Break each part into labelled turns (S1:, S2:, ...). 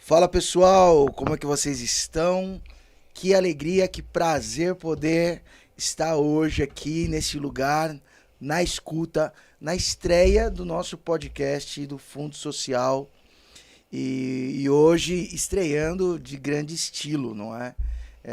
S1: Fala pessoal, como é que vocês estão? Que alegria, que prazer poder estar hoje aqui nesse lugar, na escuta, na estreia do nosso podcast do Fundo Social e hoje estreando de grande estilo, não é?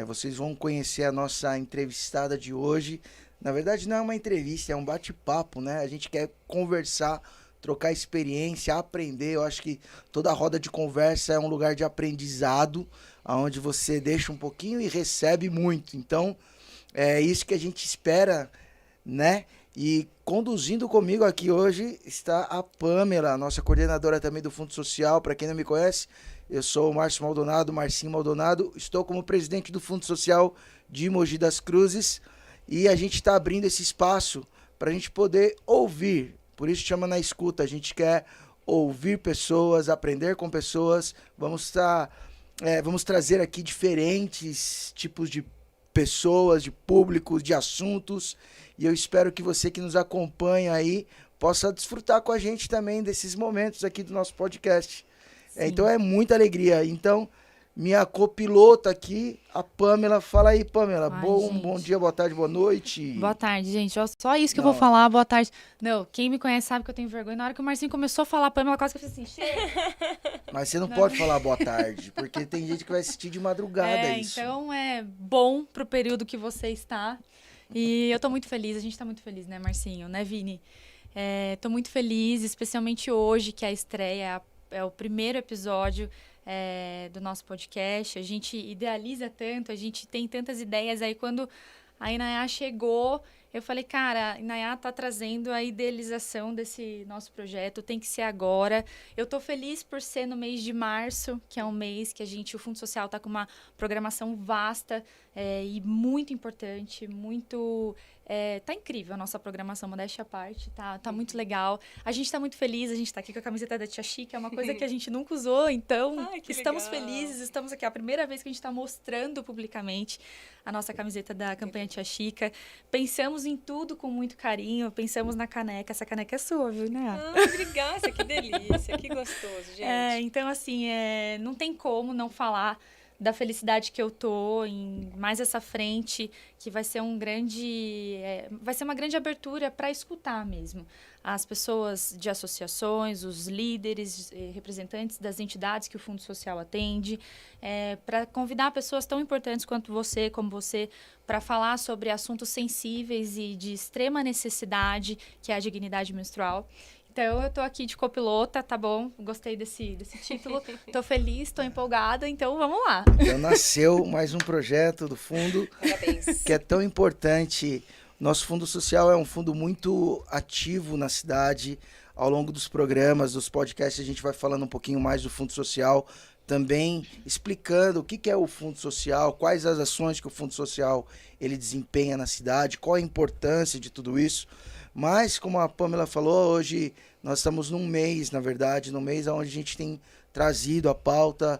S1: Vocês vão conhecer a nossa entrevistada de hoje. Na verdade, não é uma entrevista, é um bate-papo, né? A gente quer conversar, trocar experiência, aprender. Eu acho que toda roda de conversa é um lugar de aprendizado, onde você deixa um pouquinho e recebe muito. Então, é isso que a gente espera, né? E conduzindo comigo aqui hoje está a Pamela, nossa coordenadora também do Fundo Social. Para quem não me conhece, eu sou o Márcio Maldonado, Marcinho Maldonado. Estou como presidente do Fundo Social de Mogi das Cruzes e a gente está abrindo esse espaço para a gente poder ouvir. Por isso chama Na Escuta. A gente quer ouvir pessoas, aprender com pessoas. Vamos trazer aqui diferentes tipos de pessoas, de públicos, de assuntos. E eu espero que você que nos acompanha aí possa desfrutar com a gente também desses momentos aqui do nosso podcast. Então é muita alegria. Então, minha copilota aqui, a Pamela. Fala aí, Pamela.
S2: Ai,
S1: Bom dia, boa tarde, boa noite.
S2: Boa tarde, gente. Só isso que eu
S1: Não,
S2: vou falar, boa tarde. Não, quem me conhece sabe que eu tenho vergonha. Na hora que o Marcinho começou a falar Pamela, quase que eu fiz assim, chega.
S1: mas você não pode falar boa tarde, porque tem gente que vai assistir de madrugada isso.
S2: Então é bom pro período que você está. E eu tô muito feliz, a gente tá muito feliz, né, Marcinho? Né, Vini? Tô muito feliz, especialmente hoje, que é a estreia, é o primeiro episódio do nosso podcast. A gente idealiza tanto, a gente tem tantas ideias. Aí quando a Inayá chegou, eu falei, cara, a Inayá tá trazendo a idealização desse nosso projeto, tem que ser agora. Eu tô feliz por ser no mês de março, que é um mês que o Fundo Social tá com uma programação vasta e muito importante, muito... tá incrível a nossa programação, modéstia à parte, tá muito legal. A gente tá muito feliz, a gente tá aqui com a camiseta da Tia Chica, é uma coisa que a gente nunca usou, então estamos felizes, estamos aqui, é a primeira vez que a gente tá mostrando publicamente a nossa camiseta da campanha Tia Chica. Pensamos em tudo com muito carinho, pensamos na caneca, essa caneca é sua, viu, né?
S3: Ah, obrigada, que delícia, que gostoso, gente.
S2: Então, assim, não tem como não falar da felicidade que eu tô em mais essa frente, que vai ser vai ser uma grande abertura para escutar mesmo as pessoas de associações, os líderes, representantes das entidades que o Fundo Social atende, para convidar pessoas tão importantes quanto você, como você, para falar sobre assuntos sensíveis e de extrema necessidade, que é a dignidade menstrual. Então, eu tô aqui de copilota, tá bom? Gostei desse título. Tô feliz, tô empolgada, então vamos lá.
S1: Então nasceu mais um projeto do fundo.
S3: Parabéns.
S1: Que é tão importante. Nosso Fundo Social é um fundo muito ativo na cidade. Ao longo dos programas, dos podcasts, a gente vai falando um pouquinho mais do Fundo Social, também explicando o que é o Fundo Social, quais as ações que o Fundo Social ele desempenha na cidade, qual a importância de tudo isso. Mas, como a Pamela falou, hoje nós estamos num mês, na verdade, num mês onde a gente tem trazido a pauta,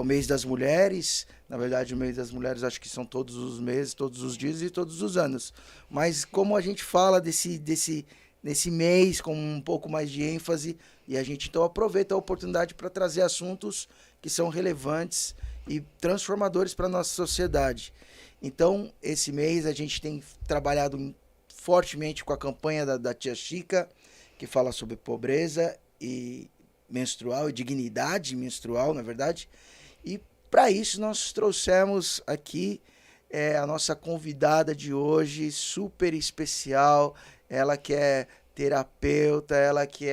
S1: o mês das mulheres. Na verdade, o mês das mulheres acho que são todos os meses, todos os dias e todos os anos. Mas como a gente fala nesse mês com um pouco mais de ênfase, e a gente então aproveita a oportunidade para trazer assuntos que são relevantes e transformadores para a nossa sociedade. Então, esse mês a gente tem trabalhado fortemente com a campanha da Tia Chica, que fala sobre pobreza e menstrual e dignidade menstrual, na verdade. E para isso nós trouxemos aqui a nossa convidada de hoje, super especial. Ela que é terapeuta, ela que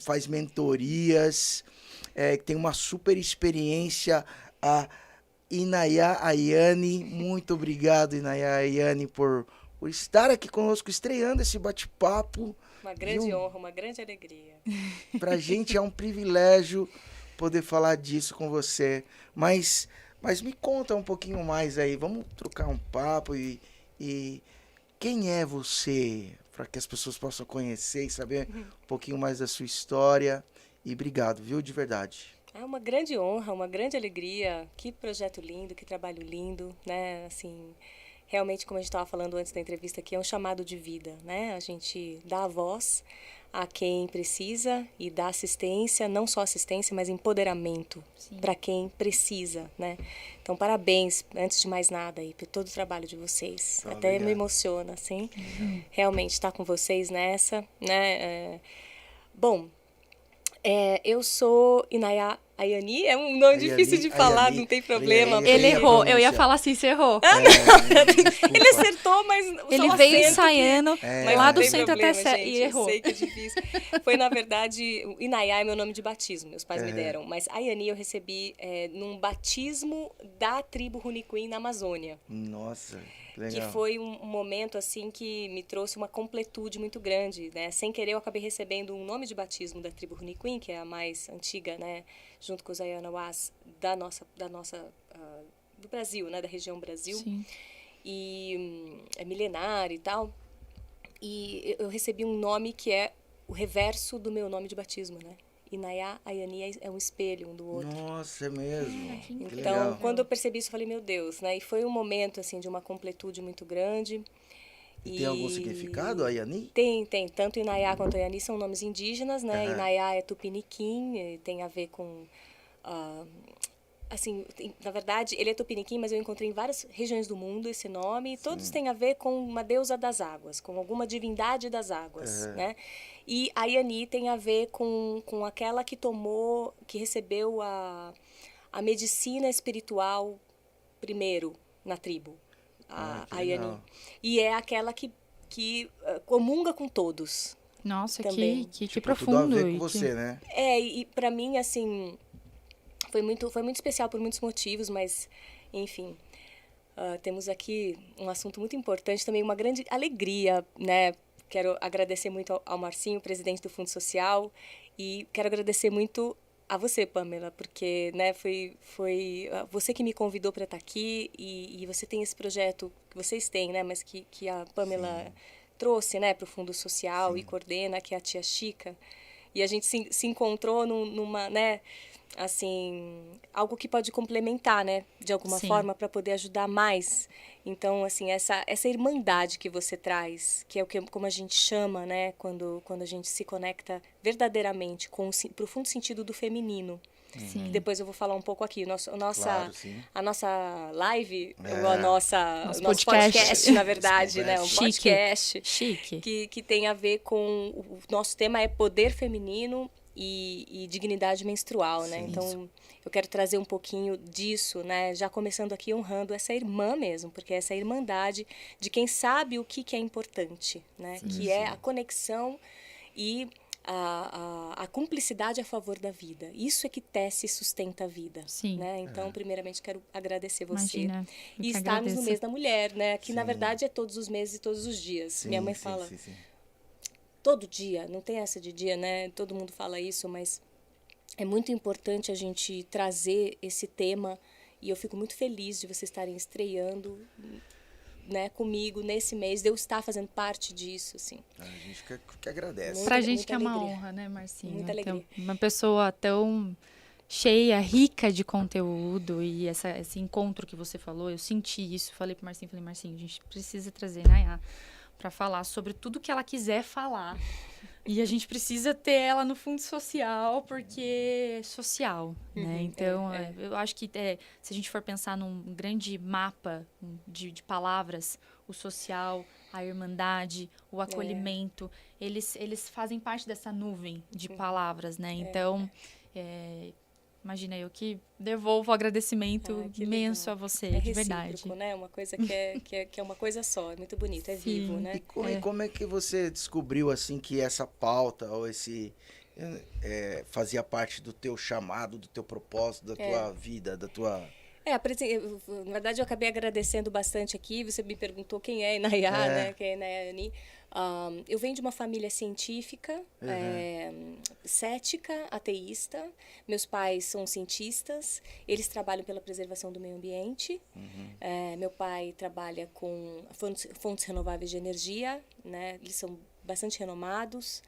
S1: faz mentorias, que tem uma super experiência, a Inayá Ayane. Muito obrigado, Inayá Ayane, por estar aqui conosco, estreando esse bate-papo.
S3: Uma grande honra, uma grande alegria.
S1: Pra gente é um privilégio poder falar disso com você. Mas me conta um pouquinho mais aí. Vamos trocar um papo e quem é você? Para que as pessoas possam conhecer e saber um pouquinho mais da sua história. E obrigado, viu? De verdade.
S3: É uma grande honra, uma grande alegria. Que projeto lindo, que trabalho lindo, né? Assim, realmente, como a gente estava falando antes da entrevista aqui, é um chamado de vida, né? A gente dá a voz a quem precisa e dá assistência, não só assistência, mas empoderamento para quem precisa, né? Então, parabéns, antes de mais nada, aí, por todo o trabalho de vocês. Até
S1: obrigado.
S3: me emociona, assim, realmente estar com vocês nessa, né? Bom, eu sou Inaya Ayani, é um nome difícil de falar,
S1: Ayani,
S3: não tem problema.
S2: Ele
S1: Errei a
S2: errou, eu ia
S1: pronúncia.
S2: falar assim, você errou.
S1: Desculpa.
S3: Ele acertou, mas só
S2: Ele
S3: o
S2: veio
S3: acento
S2: ensaiando
S3: Mas
S2: lá
S3: não
S2: do
S3: tem
S2: centro
S3: problema,
S2: até
S3: gente,
S2: e errou.
S3: Eu sei que é difícil. Foi, na verdade, o Inayá é meu nome de batismo, meus pais me deram. Mas Ayani eu recebi num batismo da tribo Runicuim na Amazônia.
S1: Nossa, que
S3: Que
S1: legal.
S3: foi um momento, assim, que me trouxe uma completude muito grande, né? Sem querer, eu acabei recebendo um nome de batismo da tribo Runicuim, que é a mais antiga, né? Junto com os Ayanawás do Brasil, né? Da região Brasil.
S2: Sim.
S3: E é milenar e tal. E eu recebi um nome que é o reverso do meu nome de batismo, né? Inayá, Ayani é um espelho um do outro.
S1: Nossa, é mesmo.
S2: que
S1: Que
S3: Então,
S1: legal.
S3: quando eu percebi isso, eu falei, meu Deus, né? E foi um momento, assim, de uma completude muito grande.
S1: E tem algum significado, Ayani?
S3: Tem. Tanto Inayá quanto Ayani são nomes indígenas, né?
S1: Aham.
S3: Inayá é tupiniquim, tem a ver com... assim, na verdade, ele é tupiniquim, mas eu encontrei em várias regiões do mundo esse nome. E todos têm a ver com uma deusa das águas, com alguma divindade das águas, né? E Ayani tem a ver com aquela que recebeu a medicina espiritual primeiro na tribo,
S1: Que
S3: Ayani.
S1: legal.
S3: E é aquela que comunga com todos.
S2: Nossa,
S3: Também.
S2: que
S1: Tipo,
S2: profundo.
S1: tudo a ver
S2: e
S1: com
S2: que-
S1: você, né?
S3: E para mim, assim, foi muito especial por muitos motivos, mas, enfim, temos aqui um assunto muito importante, também uma grande alegria, né? Quero agradecer muito ao Marcinho, presidente do Fundo Social, e quero agradecer muito a você, Pamela, porque, né, foi você que me convidou para estar aqui e você tem esse projeto que vocês têm, né, mas que a Pamela trouxe, né, para o Fundo Social e coordena, que é a Tia Chica. E a gente se encontrou numa, né, assim, algo que pode complementar, né, de alguma
S2: Sim.
S3: forma para poder ajudar mais. Então, assim, essa irmandade que você traz, que é como a gente chama, né, quando a gente se conecta verdadeiramente com o profundo sentido do feminino.
S2: Sim.
S3: Depois eu vou falar um pouco aqui.
S1: Claro, sim.
S3: A nossa live,
S2: Nosso
S3: nosso
S2: podcast.
S3: podcast, na verdade, né? Um
S1: Chique.
S3: podcast
S2: Chique.
S3: que tem a ver com... O nosso tema é poder feminino e dignidade menstrual, né?
S1: Sim.
S3: Então, eu quero trazer um pouquinho disso, né? Já começando aqui honrando essa irmã mesmo, porque essa irmandade de quem sabe o que é importante, né? Que é a conexão e a cumplicidade a favor da vida. Isso é que tece e sustenta a vida.
S2: Sim.
S3: Né? Então, primeiramente, quero agradecer você.
S2: Imagina. eu
S3: E
S2: que
S3: estarmos no
S2: agradeço.
S3: mês da mulher, né? Que, na
S1: Sim.
S3: verdade, é todos os meses e todos os dias.
S1: Sim,
S3: Minha mãe
S1: sim,
S3: fala
S1: sim.
S3: todo dia, não tem essa de dia, né? Todo mundo fala isso, mas é muito importante a gente trazer esse tema e eu fico muito feliz de vocês estarem estreando, né, comigo nesse mês, de eu estar fazendo parte disso, assim.
S1: A gente que agradece.
S2: Pra
S3: Muita-
S2: gente
S3: muita
S2: que é uma
S3: alegria.
S2: honra, né, Marcinho?
S3: Muita
S2: Ter
S3: alegria.
S2: uma pessoa tão cheia, rica de conteúdo e esse encontro que você falou, eu senti isso, falei pro Marcinho, a gente precisa trazer Nayá pra falar sobre tudo que ela quiser falar. E a gente precisa ter ela no Fundo Social, porque é social, né? Então, eu acho que se a gente for pensar num grande mapa de palavras, o social, a irmandade, o acolhimento, eles fazem parte dessa nuvem de palavras, né? Então, imagina, eu que devolvo o agradecimento
S3: Que
S2: imenso
S3: legal.
S2: a você,
S3: É
S2: de verdade.
S3: recíproco, né? Uma coisa que é uma coisa só, é muito bonito, é vivo, né?
S1: E como é que você descobriu, assim, que essa pauta ou fazia parte do teu chamado, do teu propósito, da tua vida, da tua...
S3: Na verdade, eu acabei agradecendo bastante aqui. Você me perguntou quem é Inayá, né? Quem é Inayani. Eu venho de uma família científica, cética, ateísta. Meus pais são cientistas. Eles trabalham pela preservação do meio ambiente. Meu pai trabalha com fontes renováveis de energia, né? Eles são bastante renomados.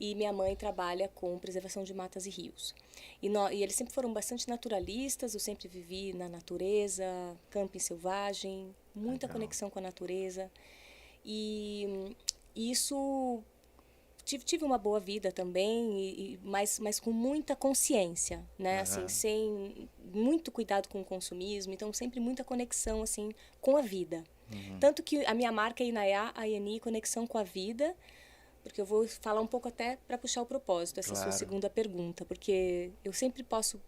S3: E minha mãe trabalha com preservação de matas e rios. E eles sempre foram bastante naturalistas, eu sempre vivi na natureza, camping selvagem, muita
S1: Legal.
S3: conexão com a natureza. E isso tive uma boa vida também, mas com muita consciência, né? Assim, sem muito cuidado com o consumismo, então sempre muita conexão assim com a vida. Tanto que a minha marca é Inayá Ayeni, conexão com a vida, porque eu vou falar um pouco até para puxar o propósito, essa sua segunda pergunta, porque eu sempre posso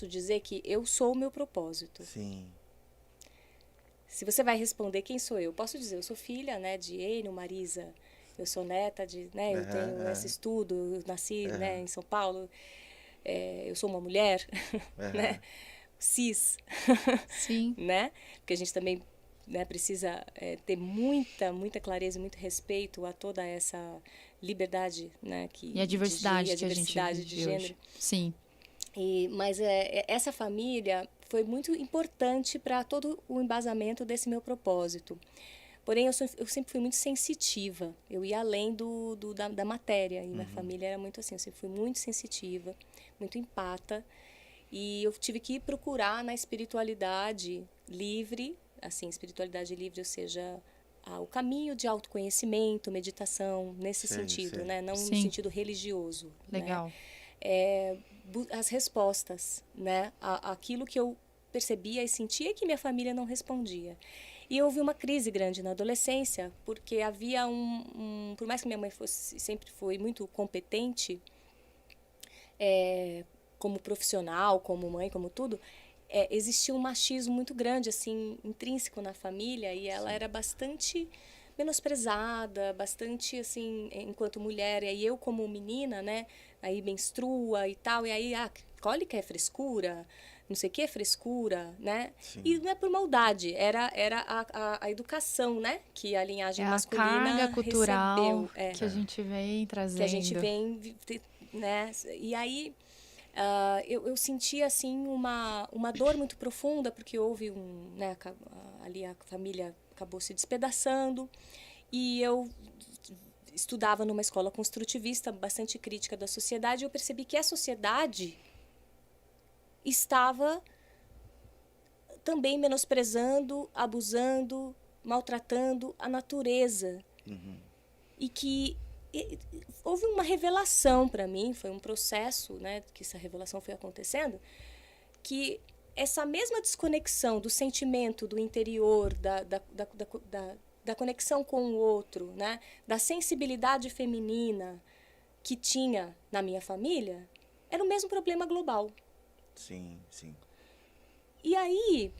S3: dizer que eu sou o meu propósito.
S1: Sim.
S3: Se você vai responder quem sou eu, posso dizer, eu sou filha, né, de Enio, Marisa, eu sou neta de, né, eu tenho esse estudo, eu nasci, né, em São Paulo, eu sou uma mulher, né, cis,
S2: Sim.
S3: né, porque a gente também, né, precisa ter muita clareza e muito respeito a toda essa liberdade, né,
S2: E a diversidade
S3: de,
S2: que a gente
S3: diversidade de
S2: vive
S3: gênero.
S2: hoje. Sim.
S3: Mas essa família foi muito importante para todo o embasamento desse meu propósito. Porém, eu sempre fui muito sensitiva. Eu ia além da matéria. E minha família era muito assim. Eu sempre fui muito sensitiva, muito empata. E eu tive que procurar na espiritualidade livre, assim, espiritualidade livre, ou seja, o caminho de autoconhecimento, meditação, nesse sentido, né? Não no sentido religioso.
S2: Legal.
S3: Né? As respostas, né? Aquilo que eu percebia e sentia que minha família não respondia. E houve uma crise grande na adolescência, porque havia por mais que minha mãe sempre foi muito competente, como profissional, como mãe, como tudo, existia um machismo muito grande, assim, intrínseco na família, e ela era bastante menosprezada, bastante, assim, enquanto mulher. E aí eu, como menina, né, aí menstrua e tal, e aí, cólica é frescura, não sei o que é frescura, né?
S1: Sim.
S3: E não é por maldade, era a educação, né, que a linhagem masculina
S2: a carga cultural
S3: recebeu.
S2: que a gente vem trazendo.
S3: Que a gente vem, né? E aí eu senti assim uma dor muito profunda, porque houve né, ali a família acabou se despedaçando, e eu estudava numa escola construtivista, bastante crítica da sociedade, e eu percebi que a sociedade estava também menosprezando, abusando, maltratando a natureza. E que houve uma revelação para mim, foi um processo, né, que essa revelação foi acontecendo, que essa mesma desconexão do sentimento do interior, da conexão com o outro, né, da sensibilidade feminina que tinha na minha família, era o mesmo problema global.
S1: Sim, sim.
S3: E aí,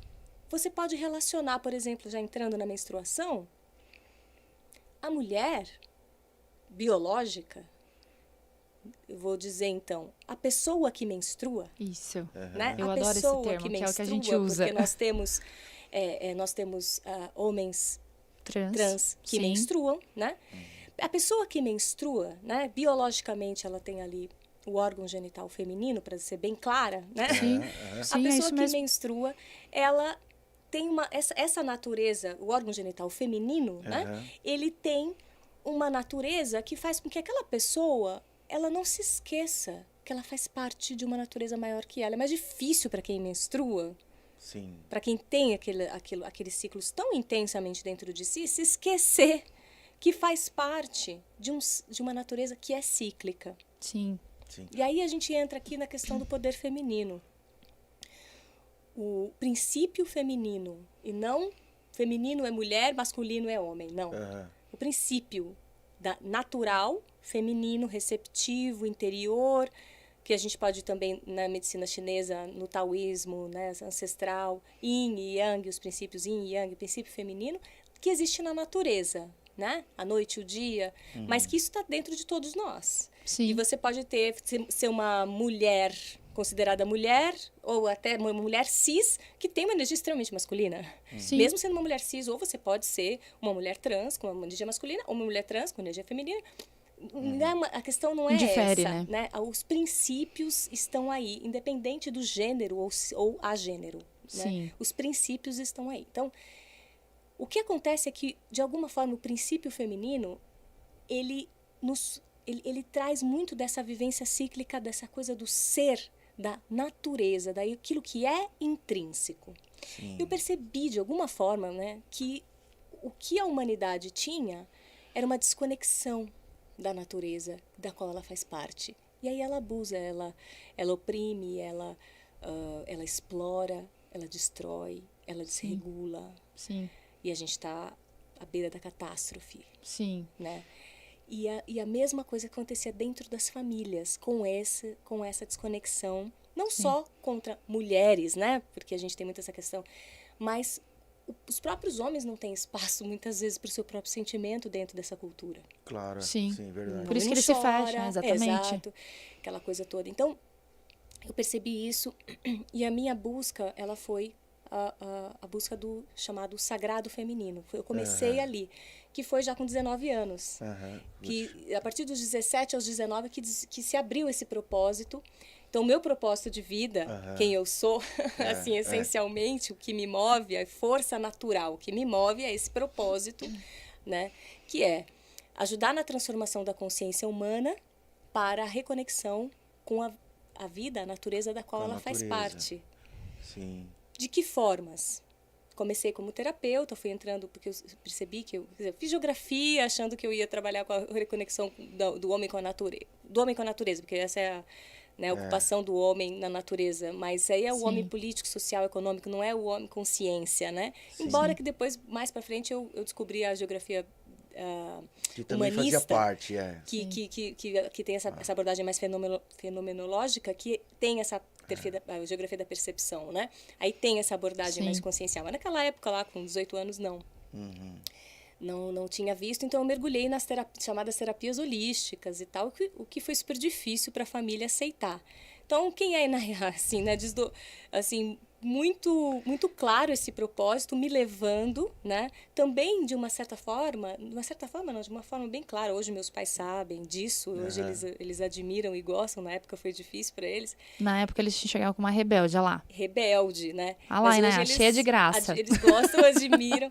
S3: você pode relacionar, por exemplo, já entrando na menstruação, a mulher biológica, eu vou dizer então, a pessoa que menstrua.
S2: Isso.
S3: Né?
S2: Eu
S3: a
S2: adoro
S3: pessoa
S2: esse termo, que é o que a gente
S3: menstrua,
S2: usa.
S3: porque nós temos homens trans que
S2: Sim.
S3: menstruam, né? A pessoa que menstrua, né, biologicamente ela tem ali o órgão genital feminino, para ser bem clara, né?
S2: Sim.
S3: A
S2: Sim,
S3: pessoa
S2: isso
S3: que
S2: mesmo.
S3: menstrua, ela tem essa natureza, o órgão genital feminino, né? Ele tem uma natureza que faz com que aquela pessoa ela não se esqueça que ela faz parte de uma natureza maior que ela. É mais difícil para quem menstrua, para quem tem aqueles ciclos tão intensamente dentro de si, se esquecer que faz parte de uma natureza que é cíclica.
S2: Sim.
S3: E aí a gente entra aqui na questão do poder feminino. O princípio feminino, e não feminino é mulher, masculino é homem, não. O princípio natural, feminino, receptivo, interior, que a gente pode também, na medicina chinesa, no taoísmo, né, ancestral, yin e yang, os princípios yin e yang, o princípio feminino, que existe na natureza, né? A noite, o dia, mas que isso está dentro de todos nós.
S2: Sim.
S3: E você pode ser uma mulher considerada mulher, ou até uma mulher cis, que tem uma energia extremamente masculina.
S2: Sim.
S3: Mesmo sendo uma mulher cis, ou você pode ser uma mulher trans com uma energia masculina, ou uma mulher trans com energia feminina. A questão não é
S2: Indifere,
S3: essa,
S2: né?
S3: Os princípios estão aí, independente do gênero ou a gênero.
S2: Sim.
S3: Né? Os princípios estão aí. Então, o que acontece é que, de alguma forma, o princípio feminino, ele traz muito dessa vivência cíclica, dessa coisa do ser, da natureza, daquilo que é intrínseco.
S1: Sim.
S3: Eu percebi, de alguma forma, né, que o que a humanidade tinha era uma desconexão da natureza, da qual ela faz parte. E aí ela abusa, ela oprime, ela explora, ela destrói, ela desregula.
S2: Sim.
S3: E a gente está à beira da catástrofe,
S2: Sim.
S3: né? E a mesma coisa acontecia dentro das famílias, com essa desconexão, não só contra mulheres, né? Porque a gente tem muito essa questão, mas os próprios homens não têm espaço, muitas vezes, para o seu próprio sentimento dentro dessa cultura.
S1: Claro.
S2: Sim.
S1: Verdade.
S2: Por isso que
S3: Ele
S2: eles se
S3: chora,
S2: fecham, exatamente.
S3: Exato, aquela coisa toda. Então, eu percebi isso e a minha busca, ela foi a busca do chamado sagrado feminino. Eu comecei ali, que foi já com 19 anos. Que a partir dos 17 aos 19 que se abriu esse propósito. Então, o meu propósito de vida, quem eu sou, assim, essencialmente, o que me move, a força natural, o que me move é esse propósito, né? Que é ajudar na transformação da consciência humana para a reconexão com a vida, a natureza da qual ela faz parte.
S1: Sim.
S3: De que formas? Comecei como terapeuta, fui entrando porque eu percebi que eu fiz geografia, achando que eu ia trabalhar com a reconexão do homem com a natureza, porque essa é a ocupação do homem na natureza, mas aí é o homem político, social, econômico, não é o homem consciência, né?
S1: Sim.
S3: Embora que depois, mais para frente, eu descobri a geografia
S1: que também fazia parte,
S3: que tem essa abordagem mais fenomenológica, que tem essa a geografia da percepção, né? Aí tem essa abordagem mais consciencial. Mas naquela época lá, com 18 anos, não. Não tinha visto, então eu mergulhei nas chamadas terapias holísticas e tal, o que foi super difícil para a família aceitar. Então, quem é, assim, né, assim, muito claro esse propósito, me levando, né, também de uma forma bem clara. Hoje meus pais sabem disso, hoje eles admiram e gostam, na época foi difícil para eles.
S2: Na época eles chegavam com uma rebelde, olha lá.
S3: Rebelde, né?
S2: Olha lá, né? Cheia de graça.
S3: Eles gostam, admiram,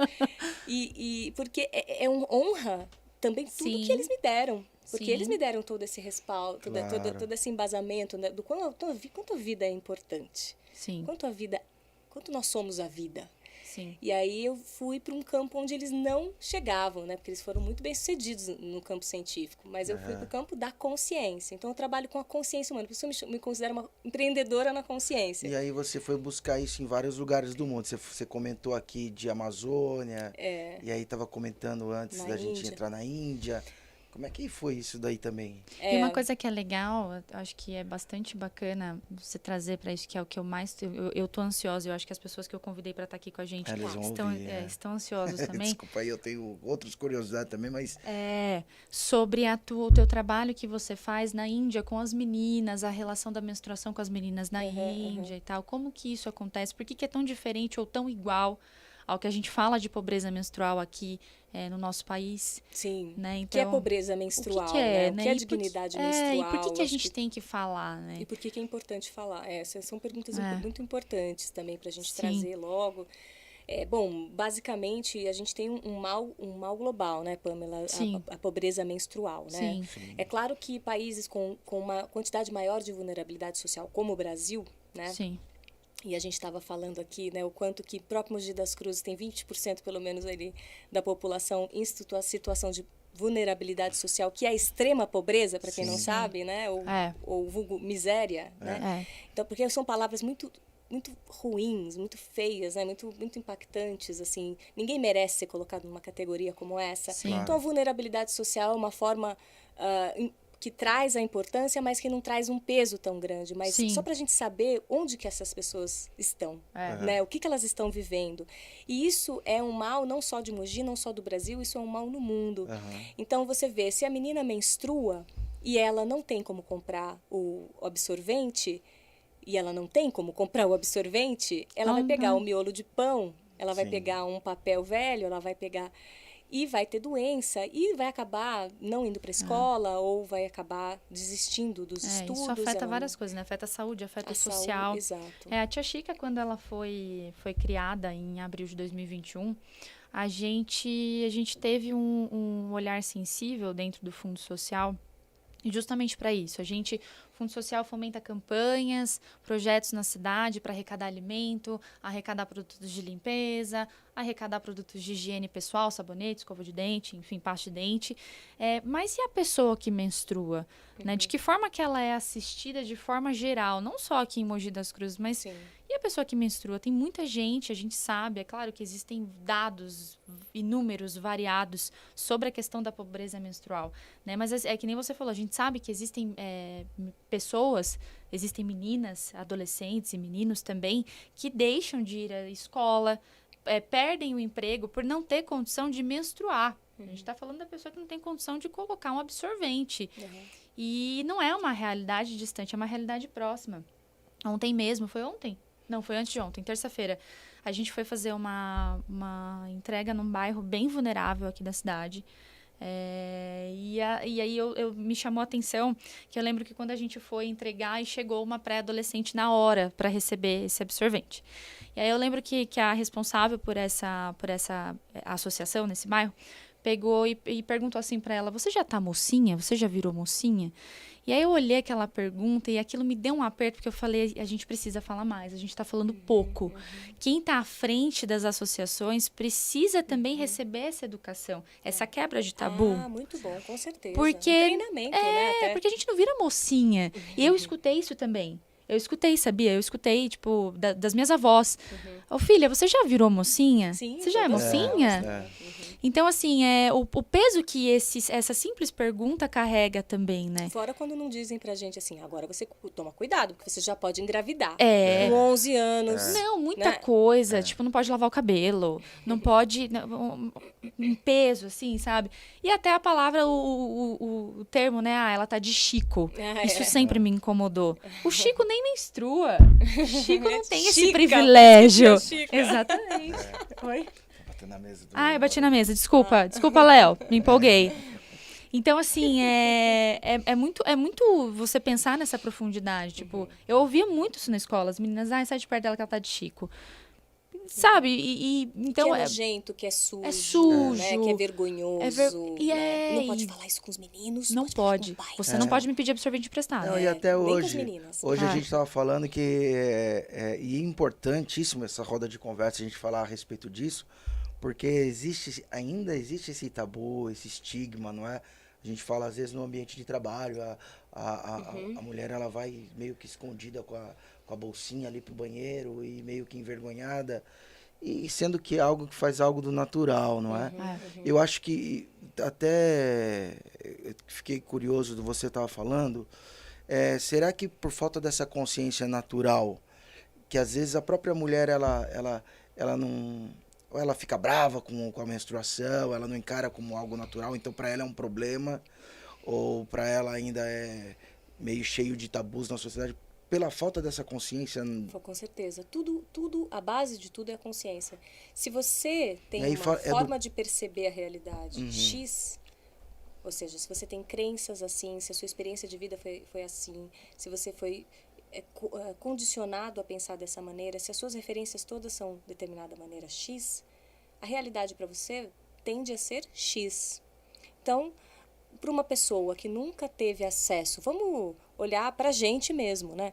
S3: e porque é uma honra também tudo que eles me deram. Porque eles me deram todo esse respaldo, todo esse embasamento, né, do quanto a vida é importante.
S2: Sim.
S3: Quanto nós somos a vida.
S2: Sim.
S3: E aí eu fui para um campo onde eles não chegavam, né? Porque eles foram muito bem sucedidos no campo científico. Mas eu fui para o campo da consciência. Então eu trabalho com a consciência humana. Por isso eu me considero uma empreendedora na consciência.
S1: E aí você foi buscar isso em vários lugares do mundo. Você comentou aqui de Amazônia. E aí estava comentando antes da gente entrar na Índia. Como é que foi isso daí também?
S2: E uma coisa que é legal, eu acho que é bastante bacana você trazer para isso, que é o que eu mais... Eu tô ansiosa, eu acho que as pessoas que eu convidei para estar aqui com a gente estão ansiosos também.
S1: Desculpa aí, eu tenho outras curiosidades também, mas...
S2: Sobre o teu trabalho que você faz na Índia com as meninas, a relação da menstruação com as meninas na Índia e tal. Como que isso acontece? Por que é tão diferente ou tão igual ao que a gente fala de pobreza menstrual aqui no nosso país?
S3: Sim,
S2: né? Então,
S3: que é pobreza menstrual,
S2: o que é,
S3: né? O que é dignidade menstrual?
S2: E por que a gente tem que falar, né?
S3: E por que é importante falar? Essas são perguntas muito importantes também para a gente trazer logo. Bom, basicamente, a gente tem um mal global, né, Pamela? A pobreza menstrual, né?
S2: Sim.
S3: É claro que países com uma quantidade maior de vulnerabilidade social, como o Brasil, né?
S2: Sim.
S3: E a gente estava falando aqui, né, o quanto que próprio Mogi das Cruzes tem 20% pelo menos ali da população em situação de vulnerabilidade social, que é a extrema pobreza, para quem não sabe, né, ou vulgo miséria, né? Então, porque são palavras muito ruins, muito feias, né, muito impactantes, assim. Ninguém merece ser colocado numa categoria como essa. Então, a vulnerabilidade social é uma forma que traz a importância, mas que não traz um peso tão grande. Mas só para a gente saber onde que essas pessoas estão, né? O que elas estão vivendo. E isso é um mal não só de Mogi, não só do Brasil, isso é um mal no mundo. Então, você vê, se a menina menstrua e ela não tem como comprar o absorvente, ela vai pegar o miolo de pão, ela vai pegar um papel velho, ela vai pegar... E vai ter doença e vai acabar não indo para a escola ou vai acabar desistindo dos estudos.
S2: Isso afeta várias coisas, né? Afeta a saúde, afeta o social.
S3: Exato.
S2: A Tia Chica, quando ela foi criada em abril de 2021, a gente teve um olhar sensível dentro do Fundo Social E justamente para isso, Fundo Social fomenta campanhas, projetos na cidade para arrecadar alimento, arrecadar produtos de limpeza, arrecadar produtos de higiene pessoal, sabonete, escova de dente, enfim, pasta de dente. Mas e a pessoa que menstrua? Né? De que forma que ela é assistida de forma geral? Não só aqui em Mogi das Cruzes, mas...
S3: Sim.
S2: E a pessoa que menstrua? Tem muita gente, a gente sabe, é claro que existem dados inúmeros, variados, sobre a questão da pobreza menstrual, né? Mas é que nem você falou, a gente sabe que existem pessoas, existem meninas, adolescentes e meninos também, que deixam de ir à escola, perdem o emprego por não ter condição de menstruar. A gente está falando da pessoa que não tem condição de colocar um absorvente. E não é uma realidade distante, é uma realidade próxima. Ontem mesmo, foi ontem? Não, foi antes de ontem, terça-feira. A gente foi fazer uma entrega num bairro bem vulnerável aqui da cidade. E aí me chamou a atenção que eu lembro que quando a gente foi entregar e chegou uma pré-adolescente na hora para receber esse absorvente. E aí eu lembro que a responsável por essa associação nesse bairro pegou e perguntou assim para ela: você já tá mocinha? Você já virou mocinha? E aí eu olhei aquela pergunta e aquilo me deu um aperto, porque eu falei, a gente precisa falar mais, a gente está falando pouco. Quem está à frente das associações precisa também receber essa educação, essa quebra de tabu.
S3: Ah, muito bom, com certeza.
S2: Porque,
S3: treinamento, né? Até.
S2: Porque a gente não vira mocinha. E eu escutei isso também. Eu escutei, sabia? Eu escutei, tipo, das minhas avós. Ô, filha, você já virou mocinha?
S3: Sim,
S2: você já é mocinha? Então, assim, o peso que essa simples pergunta carrega também, né?
S3: Fora quando não dizem pra gente assim, agora você toma cuidado, porque você já pode engravidar.
S2: Com
S3: 11 anos.
S2: Não, muita coisa. Tipo, não pode lavar o cabelo. Não pode... Um peso, assim, sabe? E até a palavra, o termo, né? Ah, ela tá de Chico. Isso sempre me incomodou. O Chico nem menstrua. O Chico não tem esse privilégio. Exatamente. Oi?
S1: Na mesa
S2: eu bati na mesa. Desculpa, Léo. Me empolguei. Então, assim, é muito você pensar nessa profundidade. Tipo, eu ouvia muito isso na escola. As meninas, sai de perto dela que ela tá de Chico. Sabe? Então,
S3: que é nojento, que é sujo.
S2: É sujo.
S3: Né? Que é vergonhoso. Não pode falar isso com os meninos.
S2: Não pode. Você não pode me pedir absorvente emprestado.
S1: Não, e até hoje, a gente estava falando que e é importantíssimo essa roda de conversa, a gente falar a respeito disso, porque ainda existe esse tabu, esse estigma, não é? A gente fala, às vezes, no ambiente de trabalho, a mulher ela vai meio que escondida com a bolsinha ali pro banheiro e meio que envergonhada, e sendo que é algo que faz algo do natural, não é? Eu acho que até eu fiquei curioso do que você estava falando, será que por falta dessa consciência natural, que às vezes a própria mulher ela não... Ou ela fica brava com a menstruação, ela não encara como algo natural, então para ela é um problema, ou para ela ainda é meio cheio de tabus na sociedade, pela falta dessa consciência.
S3: Com certeza. Tudo, a base de tudo é a consciência. Se você tem uma forma de perceber a realidade X, ou seja, se você tem crenças assim, se a sua experiência de vida foi assim, se você foi condicionado a pensar dessa maneira, se as suas referências todas são de determinada maneira X, a realidade para você tende a ser X. Então, para uma pessoa que nunca teve acesso, vamos olhar para a gente mesmo, né?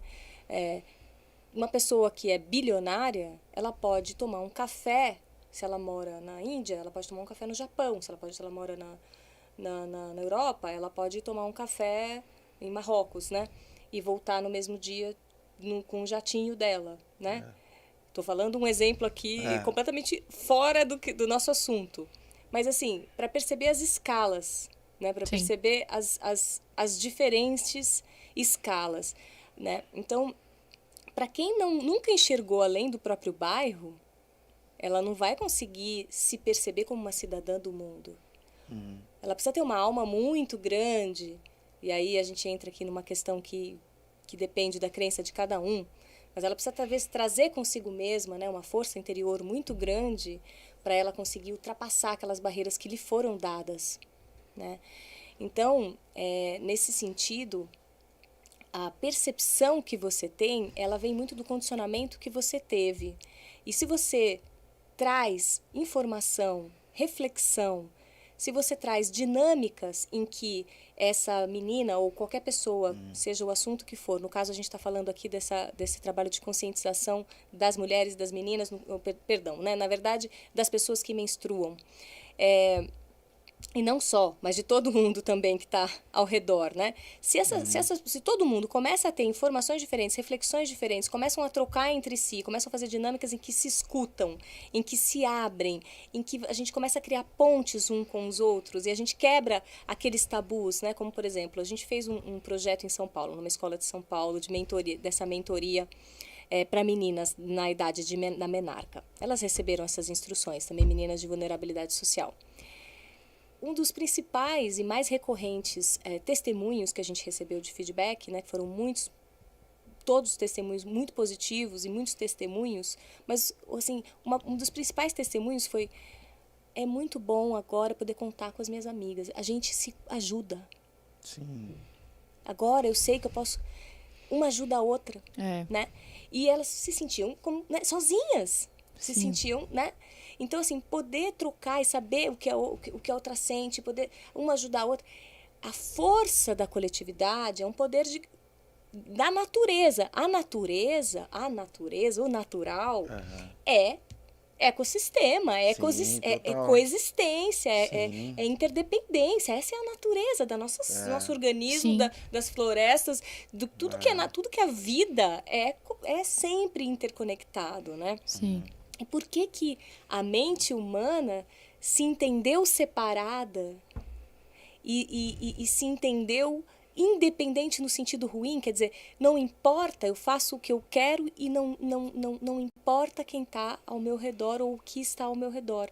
S3: Uma pessoa que é bilionária, ela pode tomar um café, se ela mora na Índia, ela pode tomar um café no Japão, se ela mora na Europa, ela pode tomar um café em Marrocos, né? E voltar no mesmo dia com o jatinho dela, né? Estou falando um exemplo aqui completamente fora do nosso assunto. Mas, assim, para perceber as escalas, né? Para perceber as diferentes escalas, né? Então, para quem nunca enxergou além do próprio bairro, ela não vai conseguir se perceber como uma cidadã do mundo. Ela precisa ter uma alma muito grande. E aí a gente entra aqui numa questão que depende da crença de cada um, mas ela precisa talvez trazer consigo mesma, né, uma força interior muito grande para ela conseguir ultrapassar aquelas barreiras que lhe foram dadas, né? Então, nesse sentido, a percepção que você tem, ela vem muito do condicionamento que você teve. E se você traz informação, reflexão, se você traz dinâmicas em que essa menina ou qualquer pessoa, seja o assunto que for, no caso a gente está falando aqui desse trabalho de conscientização das mulheres, das meninas, perdão, né? Na verdade, das pessoas que menstruam. E não só, mas de todo mundo também que está ao redor, né? Se todo mundo começa a ter informações diferentes, reflexões diferentes, começam a trocar entre si, começam a fazer dinâmicas em que se escutam, em que se abrem, em que a gente começa a criar pontes um com os outros e a gente quebra aqueles tabus, né? Como, por exemplo, a gente fez um projeto em São Paulo, numa escola de São Paulo, de mentoria, dessa mentoria para meninas na idade da menarca. Elas receberam essas instruções, também meninas de vulnerabilidade social. Um dos principais e mais recorrentes testemunhos que a gente recebeu de feedback, né, que foram muitos, todos os testemunhos muito positivos e muitos testemunhos, mas assim, um dos principais testemunhos foi: é muito bom agora poder contar com as minhas amigas, a gente se ajuda.
S1: Sim.
S3: Agora eu sei que eu posso, uma ajuda a outra, né? E elas se sentiam como, né, sozinhas, se sentiam, né? Então, assim, poder trocar e saber o que a outra sente, poder uma ajudar a outra. A força da coletividade é um poder da natureza. A natureza, o natural, é ecossistema, é coexistência, é interdependência. Essa é a natureza do nosso organismo, das florestas, tudo que a vida é sempre interconectado, né?
S2: Sim.
S3: E por que a mente humana se entendeu separada e se entendeu independente no sentido ruim? Quer dizer, não importa, eu faço o que eu quero e não importa quem está ao meu redor ou o que está ao meu redor.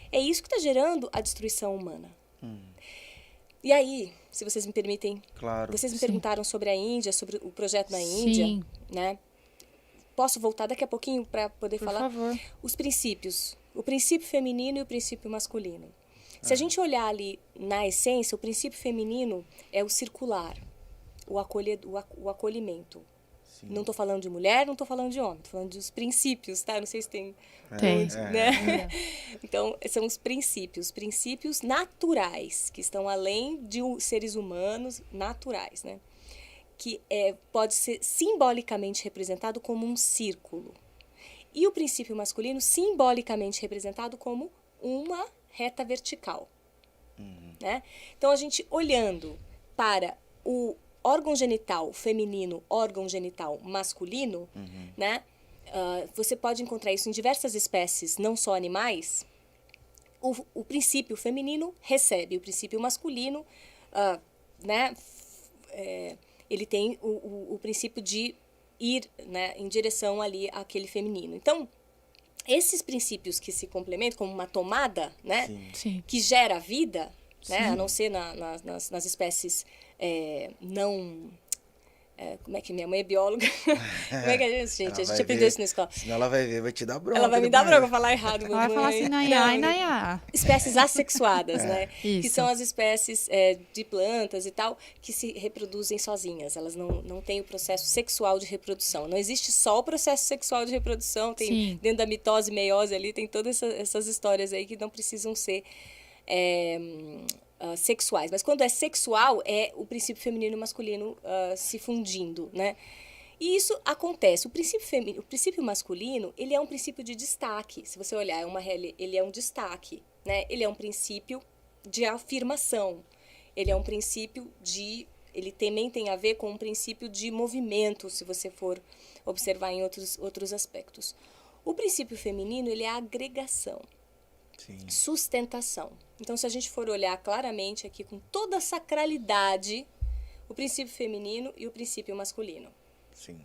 S3: É isso que está gerando a destruição humana. E aí, se vocês me permitem, vocês me perguntaram sobre a Índia, sobre o projeto na Índia, né? Posso voltar daqui a pouquinho para poder falar?
S2: Por favor.
S3: Os princípios. O princípio feminino e o princípio masculino. Se a gente olhar ali na essência, o princípio feminino é o circular, o acolhimento. Sim. Não estou falando de mulher, não estou falando de homem, estou falando dos princípios, tá? Não sei se tem... né? Então, são os princípios naturais, que estão além de seres humanos naturais, né? Que pode ser simbolicamente representado como um círculo. E o princípio masculino, simbolicamente representado como uma reta vertical. Né? Então, a gente olhando para o órgão genital feminino, órgão genital masculino, né? Você pode encontrar isso em diversas espécies, não só animais. O princípio feminino recebe, o princípio masculino, né? Ele tem o princípio de ir, né, em direção ali àquele feminino. Então, esses princípios que se complementam como uma tomada, né, que gera vida, né, a não ser nas espécies não... como é que minha mãe é bióloga? Como é que é isso, gente? A gente aprendeu isso na escola.
S1: Senão ela vai te dar bronca.
S3: Ela vai me dar bronca, falar errado.
S2: Ela vai falar assim, naiá.
S3: Espécies assexuadas, né?
S2: Isso.
S3: Que são as espécies de plantas e tal, que se reproduzem sozinhas. Elas não têm o processo sexual de reprodução. Não existe só o processo sexual de reprodução. Tem dentro da mitose e meiose ali, tem todas essas histórias aí que não precisam ser... sexuais, mas quando é sexual é o princípio feminino e masculino se fundindo, né? E isso acontece. O princípio masculino, ele é um princípio de destaque. Se você olhar, ele é um destaque, né? Ele é um princípio de afirmação. Ele é um princípio ele também tem a ver com um princípio de movimento, se você for observar em outros aspectos. O princípio feminino, ele é a agregação. Sim. Sustentação. Então, se a gente for olhar claramente aqui com toda a sacralidade, o princípio feminino e o princípio masculino.
S1: Sim.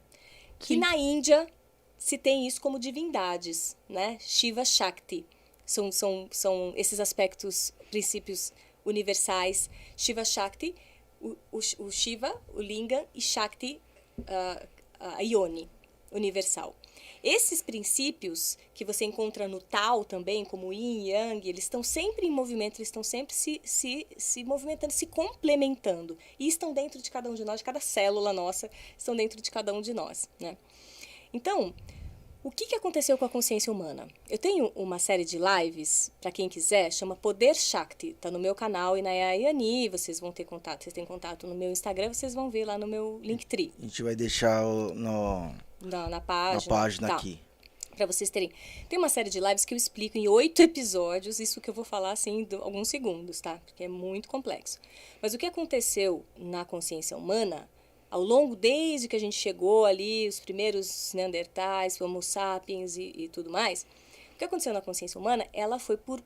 S3: Que na Índia se tem isso como divindades, né? Shiva, Shakti. São esses aspectos, princípios universais. Shiva, Shakti, o Shiva, o Lingam, e Shakti, a Yoni, universal. Esses princípios que você encontra no Tao também, como Yin e Yang, eles estão sempre em movimento, eles estão sempre se movimentando, se complementando. E estão dentro de cada um de nós, de cada célula nossa, estão dentro de cada um de nós, né? Então, O que aconteceu com a consciência humana? Eu tenho uma série de lives, para quem quiser, chama Poder Shakti. Está no meu canal e na Yayani, vocês vão ter contato. Vocês têm contato no meu Instagram, vocês vão ver lá no meu Linktree.
S1: A gente vai deixar
S3: Na página.
S1: na página
S3: tá.
S1: aqui.
S3: Para vocês terem. Tem uma série de lives que eu explico em 8 episódios, isso que eu vou falar assim em alguns segundos, tá? Porque é muito complexo. Mas o que aconteceu na consciência humana, ao longo, desde que a gente chegou ali, os primeiros Neandertais, Homo sapiens e tudo mais, o que aconteceu na consciência humana, ela foi por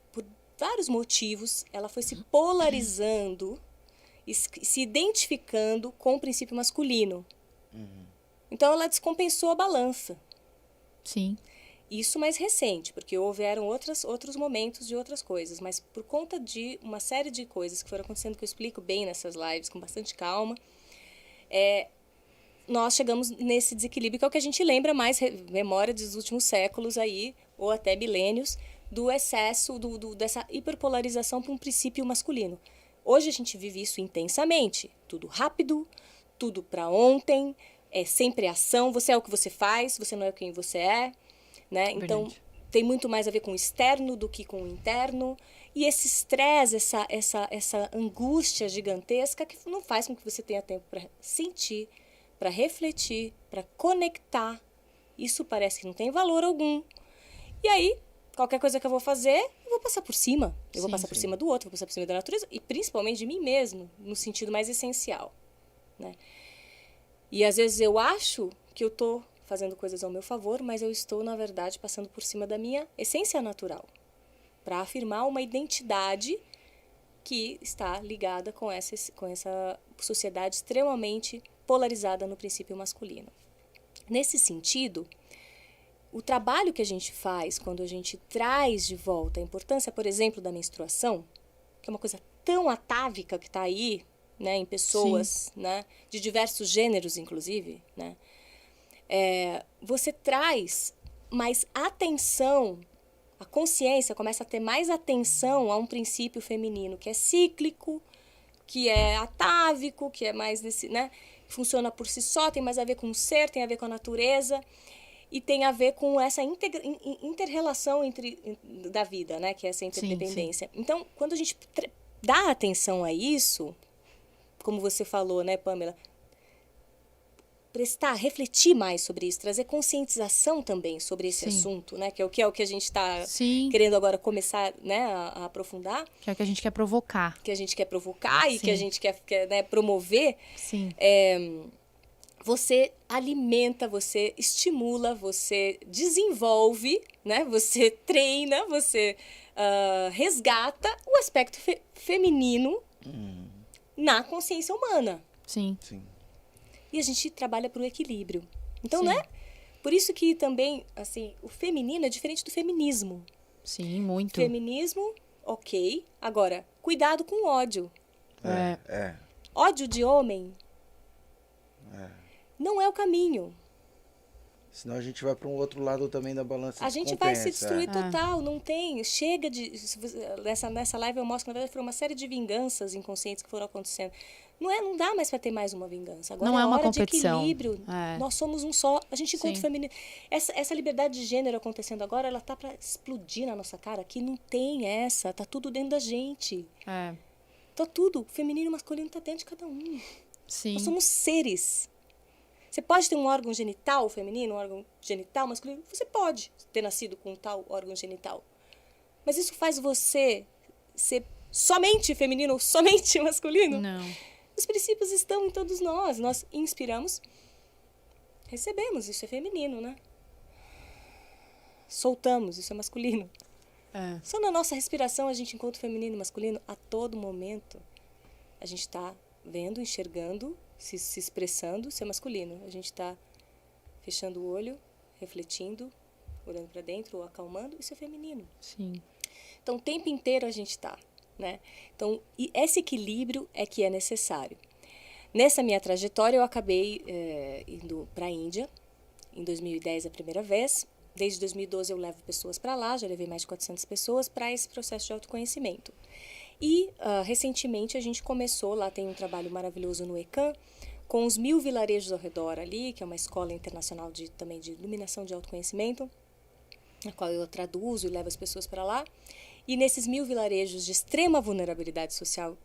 S3: vários motivos, ela foi se polarizando, se identificando com o princípio masculino. Então ela descompensou a balança.
S2: Sim.
S3: Isso mais recente, porque houveram outros momentos de outras coisas, mas por conta de uma série de coisas que foram acontecendo, que eu explico bem nessas lives, com bastante calma, nós chegamos nesse desequilíbrio, que é o que a gente lembra mais, memória dos últimos séculos aí, ou até milênios, do excesso, dessa hiperpolarização para um princípio masculino. Hoje a gente vive isso intensamente, tudo rápido, tudo para ontem, é sempre ação, você é o que você faz, você não é quem você é. Né? Então, tem muito mais a ver com o externo do que com o interno. E esse estresse, essa angústia gigantesca que não faz com que você tenha tempo para sentir, para refletir, para conectar. Isso parece que não tem valor algum. E aí, qualquer coisa que eu vou fazer, eu vou passar por cima. Eu vou passar por cima do outro, vou passar por cima da natureza e principalmente de mim mesmo, no sentido mais essencial. Né? E às vezes eu acho que eu estou fazendo coisas ao meu favor, mas eu estou, na verdade, passando por cima da minha essência natural, para afirmar uma identidade que está ligada com essa sociedade extremamente polarizada no princípio masculino. Nesse sentido, o trabalho que a gente faz quando a gente traz de volta a importância, por exemplo, da menstruação, que é uma coisa tão atávica que está aí, né, em pessoas, né, de diversos gêneros, inclusive, né, você traz mais atenção, a consciência começa a ter mais atenção a um princípio feminino que é cíclico, que é atávico, que é mais desse, né, funciona por si só, tem mais a ver com o ser, tem a ver com a natureza e tem a ver com essa inter-relação da vida, né, que é essa interdependência. Sim. Então, quando a gente dá atenção a isso, como você falou, né, Pamela, refletir mais sobre isso, trazer conscientização também sobre esse assunto, né? Que é o que a gente está querendo agora começar, né, a aprofundar.
S2: Que é o que a gente quer provocar.
S3: Que a gente quer provocar e que a gente quer né, promover.
S2: Sim.
S3: Você alimenta, você estimula, você desenvolve, né? Você treina, você resgata o aspecto feminino na consciência humana.
S2: Sim.
S3: E a gente trabalha para o equilíbrio. Então, né? Por isso que também, assim, o feminino é diferente do feminismo.
S2: Sim, muito.
S3: Feminismo, ok. Agora, cuidado com o ódio. Ódio de homem não é o caminho.
S1: Senão a gente vai para um outro lado também da balança.
S3: A gente vai se destruir total, não tem. Chega de. Nessa live eu mostro que, na verdade, foi uma série de vinganças inconscientes que foram acontecendo. Não dá mais para ter mais uma vingança. Agora
S2: não é uma
S3: hora
S2: competição.
S3: De equilíbrio. Nós somos um só. A gente, enquanto feminino. Essa liberdade de gênero acontecendo agora, ela tá para explodir na nossa cara. Aqui não tem essa. Tá tudo dentro da gente. Tá tudo. Feminino e masculino tá dentro de cada um.
S2: Sim.
S3: Nós somos seres. Você pode ter um órgão genital feminino, um órgão genital masculino? Você pode ter nascido com tal órgão genital. Mas isso faz você ser somente feminino ou somente masculino?
S2: Não.
S3: Os princípios estão em todos nós. Nós inspiramos, recebemos. Isso é feminino, né? Soltamos, isso é masculino. Só na nossa respiração a gente encontra o feminino e masculino a todo momento. A gente está vendo, enxergando, se expressando, ser masculino. A gente está fechando o olho, refletindo, olhando para dentro ou acalmando, isso é feminino.
S2: Sim.
S3: Então, o tempo inteiro a gente está, né? Então, esse equilíbrio é que é necessário. Nessa minha trajetória, eu acabei indo para a Índia, em 2010 a primeira vez. Desde 2012 eu levo pessoas para lá, já levei mais de 400 pessoas para esse processo de autoconhecimento. E, recentemente, a gente começou, lá tem um trabalho maravilhoso no ECAM, com os 1000 vilarejos ao redor ali, que é uma escola internacional também de iluminação de autoconhecimento, na qual eu traduzo e levo as pessoas para lá. E nesses 1000 vilarejos de extrema vulnerabilidade social,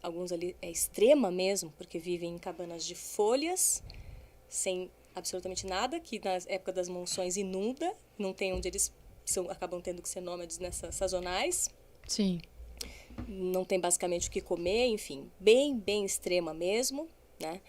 S3: alguns ali é extrema mesmo, porque vivem em cabanas de folhas, sem absolutamente nada, que na época das monções inunda, não tem onde eles acabam tendo que ser nômades nessas sazonais.
S2: Sim.
S3: Não tem basicamente o que comer, enfim, bem, bem extrema mesmo, né?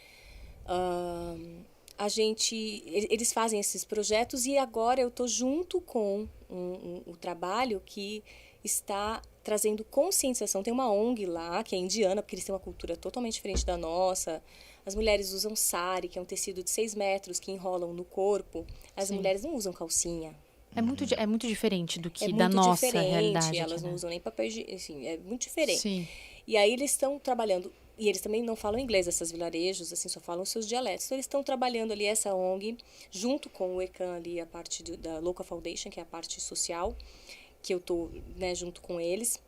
S3: Eles fazem esses projetos e agora eu estou junto com o trabalho que está trazendo conscientização. Tem uma ONG lá, que é indiana, porque eles têm uma cultura totalmente diferente da nossa. As mulheres usam sari, que é um tecido de 6 metros que enrolam no corpo. As
S2: Sim.
S3: mulheres não usam calcinha.
S2: É muito diferente do que
S3: É
S2: da
S3: muito
S2: nossa
S3: diferente,
S2: realidade.
S3: elas
S2: aqui,
S3: não
S2: né?
S3: usam nem papel higiênico, assim, é muito diferente.
S2: Sim.
S3: E aí eles estão trabalhando, e eles também não falam inglês, esses vilarejos, assim, só falam seus dialetos. Então eles estão trabalhando ali essa ONG, junto com o ECAN ali, a parte da Local Foundation, que é a parte social, que eu estou, né, junto com eles,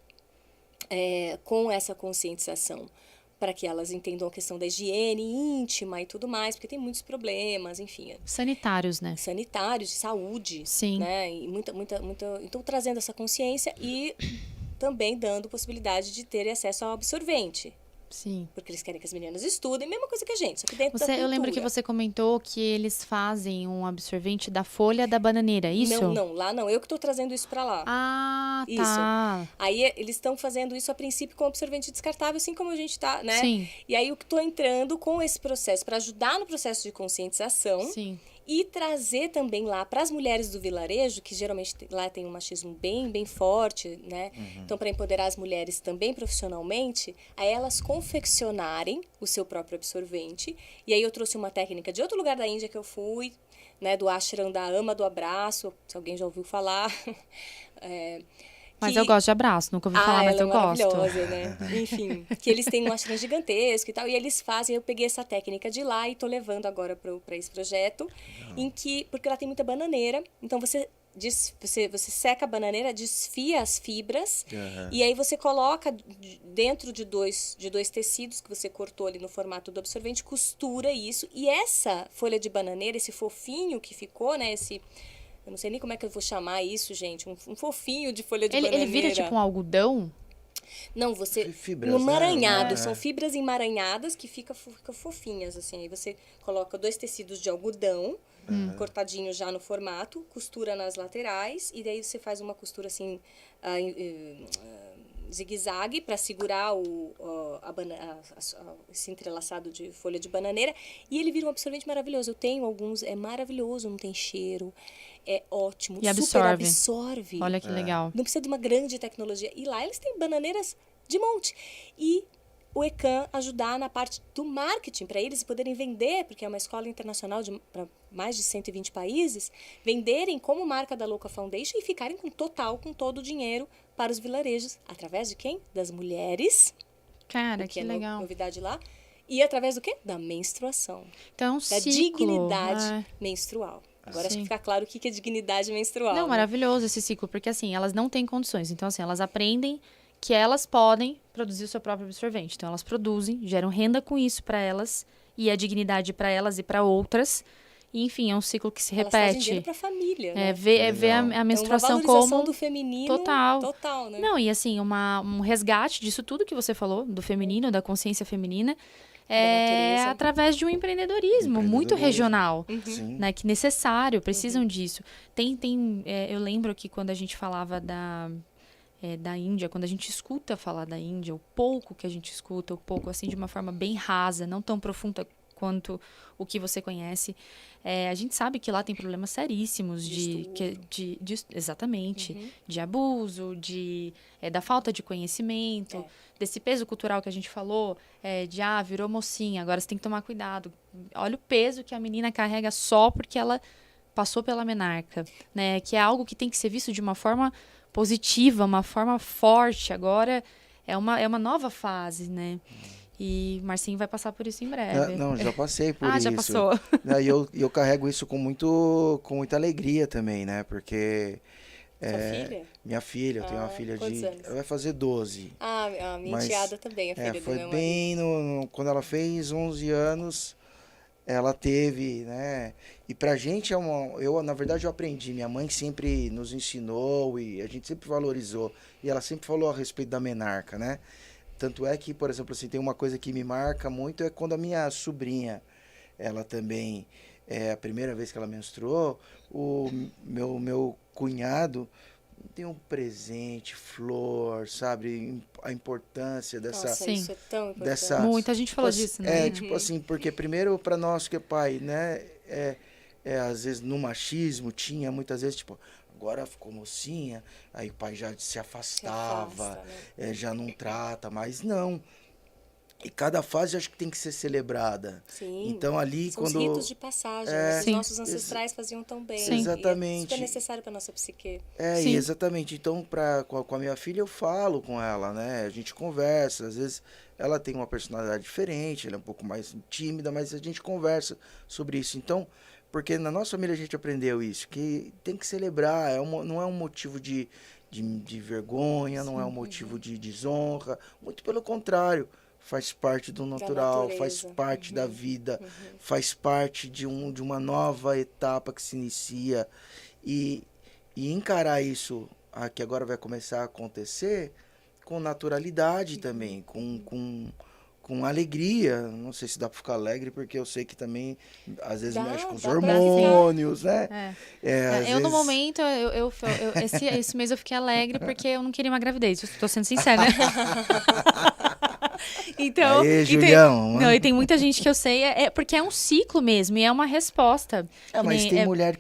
S3: com essa conscientização, para que elas entendam a questão da higiene íntima e tudo mais, porque tem muitos problemas, enfim.
S2: Sanitários, né?
S3: Sanitários, de saúde.
S2: Sim.
S3: Né? E muita. Então, trazendo essa consciência e também dando possibilidade de ter acesso ao absorvente.
S2: Sim.
S3: Porque eles querem que as meninas estudem, mesma coisa que a gente, só que dentro da cultura.
S2: Eu lembro que você comentou que eles fazem um absorvente da folha da bananeira, é isso?
S3: Não, lá não. Eu que estou trazendo isso para lá.
S2: Ah,
S3: Isso.
S2: tá.
S3: Aí eles estão fazendo isso a princípio com absorvente descartável, assim como a gente está, né?
S2: Sim.
S3: E aí eu estou entrando com esse processo para ajudar no processo de conscientização.
S2: Sim.
S3: E trazer também lá para as mulheres do vilarejo, que geralmente lá tem um machismo bem, bem forte, né? Então, para empoderar as mulheres também profissionalmente, a elas confeccionarem o seu próprio absorvente. E aí eu trouxe uma técnica de outro lugar da Índia que eu fui, né? Do ashram da ama do abraço, se alguém já ouviu falar.
S2: Mas eu gosto de abraço, nunca ouvi falar, mas
S3: ela
S2: eu gosto.
S3: maravilhosa, né? Enfim, que eles têm um ashram gigantesco e tal, e eles fazem, eu peguei essa técnica de lá e tô levando agora para esse projeto, porque lá tem muita bananeira, então você seca a bananeira, desfia as fibras, e aí você coloca dentro de dois tecidos que você cortou ali no formato do absorvente, costura isso, e essa folha de bananeira, esse fofinho que ficou, né, eu não sei nem como é que eu vou chamar isso, gente. Um fofinho de folha de bananeira.
S2: Ele vira tipo um algodão?
S3: Não,
S1: Fibras,
S3: no emaranhado.
S1: né?
S3: São fibras emaranhadas que ficam fofinhas, assim. Aí você coloca 2 tecidos de algodão, cortadinho já no formato, costura nas laterais, e daí você faz uma costura assim, zigue-zague, para segurar esse entrelaçado de folha de bananeira, e ele vira um absorvente maravilhoso. Eu tenho alguns, é maravilhoso, não tem cheiro, é ótimo,
S2: E
S3: super absorve.
S2: Olha que legal.
S3: Não precisa de uma grande tecnologia. E lá eles têm bananeiras de monte. E o ECAN ajudar na parte do marketing, para eles poderem vender, porque é uma escola internacional para mais de 120 países, venderem como marca da Local Foundation e ficarem com todo o dinheiro para os vilarejos. Através de quem? Das mulheres.
S2: Cara, que legal.
S3: Novidade lá. E através do quê? Da menstruação.
S2: Então,
S3: da dignidade
S2: é.
S3: menstrual. Agora acho
S2: Sim.
S3: que fica claro o que é dignidade menstrual.
S2: Não,
S3: né?
S2: maravilhoso esse ciclo, porque assim, elas não têm condições. Então, assim, elas aprendem que elas podem produzir o seu próprio absorvente. Então, elas produzem, geram renda com isso para elas, e a dignidade para elas e para outras. E, enfim, é um ciclo que se
S3: Elas trazem
S2: repete.
S3: dinheiro para a família, né?
S2: Ver a menstruação
S3: é uma valorização
S2: como
S3: do feminino total, né?
S2: Não, e assim, um resgate disso tudo que você falou, do feminino, da consciência feminina,
S3: natureza.
S2: através de um empreendedorismo muito regional,
S1: Sim.
S2: né, que necessário, precisam disso. Eu lembro que quando a gente falava da Índia, quando a gente escuta falar da Índia, o pouco que a gente escuta, o pouco assim de uma forma bem rasa, não tão profunda quanto o que você conhece, a gente sabe que lá tem problemas seríssimos exatamente, de abuso, da falta de conhecimento, desse peso cultural que a gente falou, virou mocinha, agora você tem que tomar cuidado. Olha o peso que a menina carrega só porque ela passou pela menarca, né? Que é algo que tem que ser visto de uma forma positiva, uma forma forte. Agora é uma nova fase, né? E Marcinho vai passar por isso em breve.
S1: Não, já passei por isso.
S2: Já passou.
S1: E eu carrego isso com muita alegria também, né? Porque...
S3: Sua filha?
S1: Minha filha, eu tenho uma filha
S3: quantos anos?
S1: Ela vai fazer 12.
S3: A minha enteada também, a filha do
S1: foi
S3: meu marido.
S1: bem quando ela fez 11 anos, ela teve, né? E pra gente na verdade, eu aprendi. Minha mãe sempre nos ensinou e a gente sempre valorizou. E ela sempre falou a respeito da menarca, né? Tanto é que, por exemplo, assim, tem uma coisa que me marca muito é quando a minha sobrinha, ela também, a primeira vez que ela menstruou, o meu cunhado tem um presente, flor, sabe? A importância
S3: Nossa,
S2: Sim,
S3: isso é tão
S1: dessa,
S3: importante.
S2: muita gente falou disso, né?
S1: tipo assim, porque primeiro para nós que é pai, né, às vezes no machismo tinha muitas vezes tipo, agora ficou mocinha, aí o pai já se
S3: Se
S1: afastava,
S3: afasta, né?
S1: já não trata, mas não. E cada fase eu acho que tem que ser celebrada.
S3: Sim,
S1: Então ali
S3: são os ritos
S1: quando
S3: de passagem, né, que os
S2: Sim,
S3: nossos ancestrais faziam tão bem.
S2: Sim.
S3: E é super
S1: exatamente.
S3: necessário para nossa psique.
S1: E
S2: sim,
S1: exatamente. Então, com a minha filha, eu falo com ela, né? A gente conversa. Às vezes ela tem uma personalidade diferente, ela é um pouco mais tímida, mas a gente conversa sobre isso. Então, porque na nossa família a gente aprendeu isso, que tem que celebrar, não é um motivo de vergonha, não é um motivo de desonra. Muito pelo contrário, faz parte do
S3: Da
S1: natural, faz
S3: natureza.
S1: parte da vida, faz parte de uma nova etapa que se inicia. E, e encarar isso que agora vai começar a acontecer com naturalidade também, com alegria. Não sei se dá para ficar alegre, porque eu sei que também às vezes mexe com os
S3: Dá pra ficar.
S1: hormônios, né?
S2: é.
S1: Às
S2: Eu, no
S1: vezes.
S2: momento, esse mês eu fiquei alegre porque eu não queria uma gravidez. Eu tô sendo sincera, né? Então,
S1: Aê,
S2: e tem,
S1: Julião.
S2: não, e tem muita gente que eu sei, porque é um ciclo mesmo, e é uma resposta. Que
S1: Mas
S2: nem,
S1: tem mulher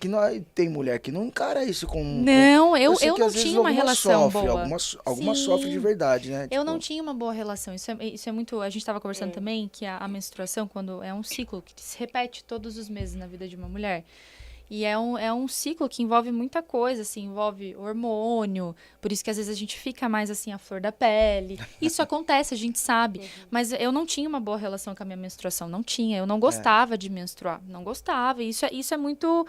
S1: que não encara isso
S2: não,
S1: eu sei
S2: eu
S1: que
S2: não
S1: às vezes
S2: tinha uma
S1: algumas
S2: relação
S1: sofre,
S2: boa.
S1: algumas sofre de
S2: Sim.
S1: verdade, né?
S2: Eu não
S1: Tipo,
S2: tinha uma boa relação. Isso é muito. A gente estava conversando também que a menstruação, quando é um ciclo que se repete todos os meses na vida de uma mulher. E é um ciclo que envolve muita coisa, assim, envolve hormônio, por isso que às vezes a gente fica mais assim, à flor da pele. Isso acontece, a gente sabe. Mas eu não tinha uma boa relação com a minha menstruação, não tinha. Eu não gostava de menstruar, não gostava. E isso é muito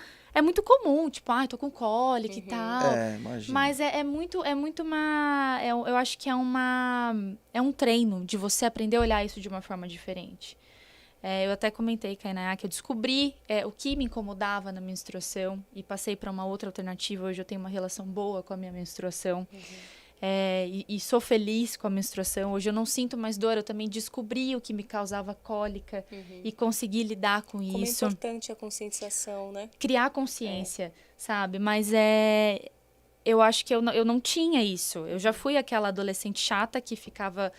S2: comum, tipo, ai, tô com cólica e tal.
S1: imagina.
S2: Mas é muito uma. Eu acho que é um treino de você aprender a olhar isso de uma forma diferente. Eu até comentei, Kainá, que eu descobri o que me incomodava na menstruação e passei para uma outra alternativa. Hoje eu tenho uma relação boa com a minha menstruação. E sou feliz com a menstruação. Hoje eu não sinto mais dor. Eu também descobri o que me causava cólica e consegui lidar com
S3: Como
S2: isso.
S3: é importante a conscientização, né?
S2: Criar consciência, sabe? Mas eu acho que eu não tinha isso. Eu já fui aquela adolescente chata que ficava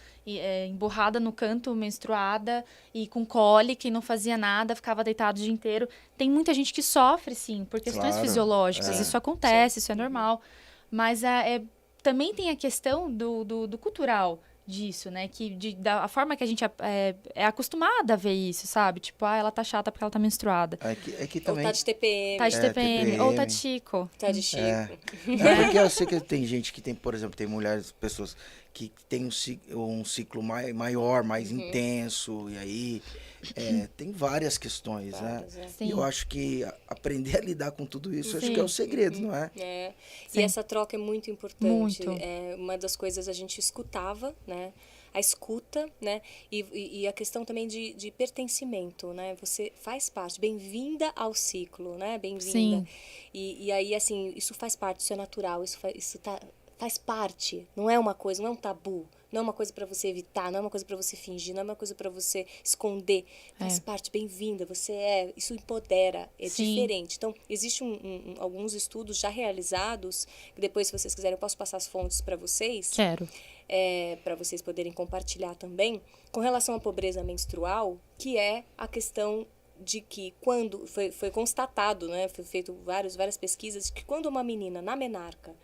S2: emburrada no canto, menstruada e com cólica e não fazia nada, ficava deitado o dia inteiro. Tem muita gente que sofre, sim, por questões
S1: Claro,
S2: fisiológicas.
S3: é.
S2: Isso acontece,
S3: Sim.
S2: isso é normal. Mas também tem a questão do cultural disso, né? A forma que a gente é acostumada a ver isso, sabe? Tipo, ela tá chata porque ela tá menstruada.
S1: É que
S3: Ou
S1: também.
S3: tá de TPM,
S2: Tá de TPM, ou tá de
S1: TPM.
S2: Chico.
S3: tá de Chico.
S1: Porque eu sei que tem gente que tem, por exemplo, tem mulheres, pessoas que tem um ciclo maior, mais intenso, e aí tem várias questões,
S3: Várias,
S1: né?
S2: Sim.
S1: E eu acho que aprender a lidar com tudo isso, acho
S2: Sim.
S1: que é o segredo, não é?
S3: E essa troca é muito importante.
S2: Muito.
S3: Uma das coisas a gente escutava, né? A escuta, né? E a questão também de pertencimento, né? Você faz parte. Bem-vinda ao ciclo, né? Bem-vinda.
S2: Sim.
S3: E aí, assim, isso faz parte, isso é natural, isso faz parte. Não é uma coisa, não é um tabu. Não é uma coisa para você evitar, não é uma coisa para você fingir, não é uma coisa para você esconder. Faz parte, bem-vinda, isso empodera, é
S2: Sim.
S3: diferente. Então, existem alguns estudos já realizados, que depois, se vocês quiserem, eu posso passar as fontes para vocês.
S2: Quero.
S3: Para vocês poderem compartilhar também, com relação à pobreza menstrual, que é a questão de que quando foi constatado, né, foi feito várias pesquisas, que quando uma menina na menarca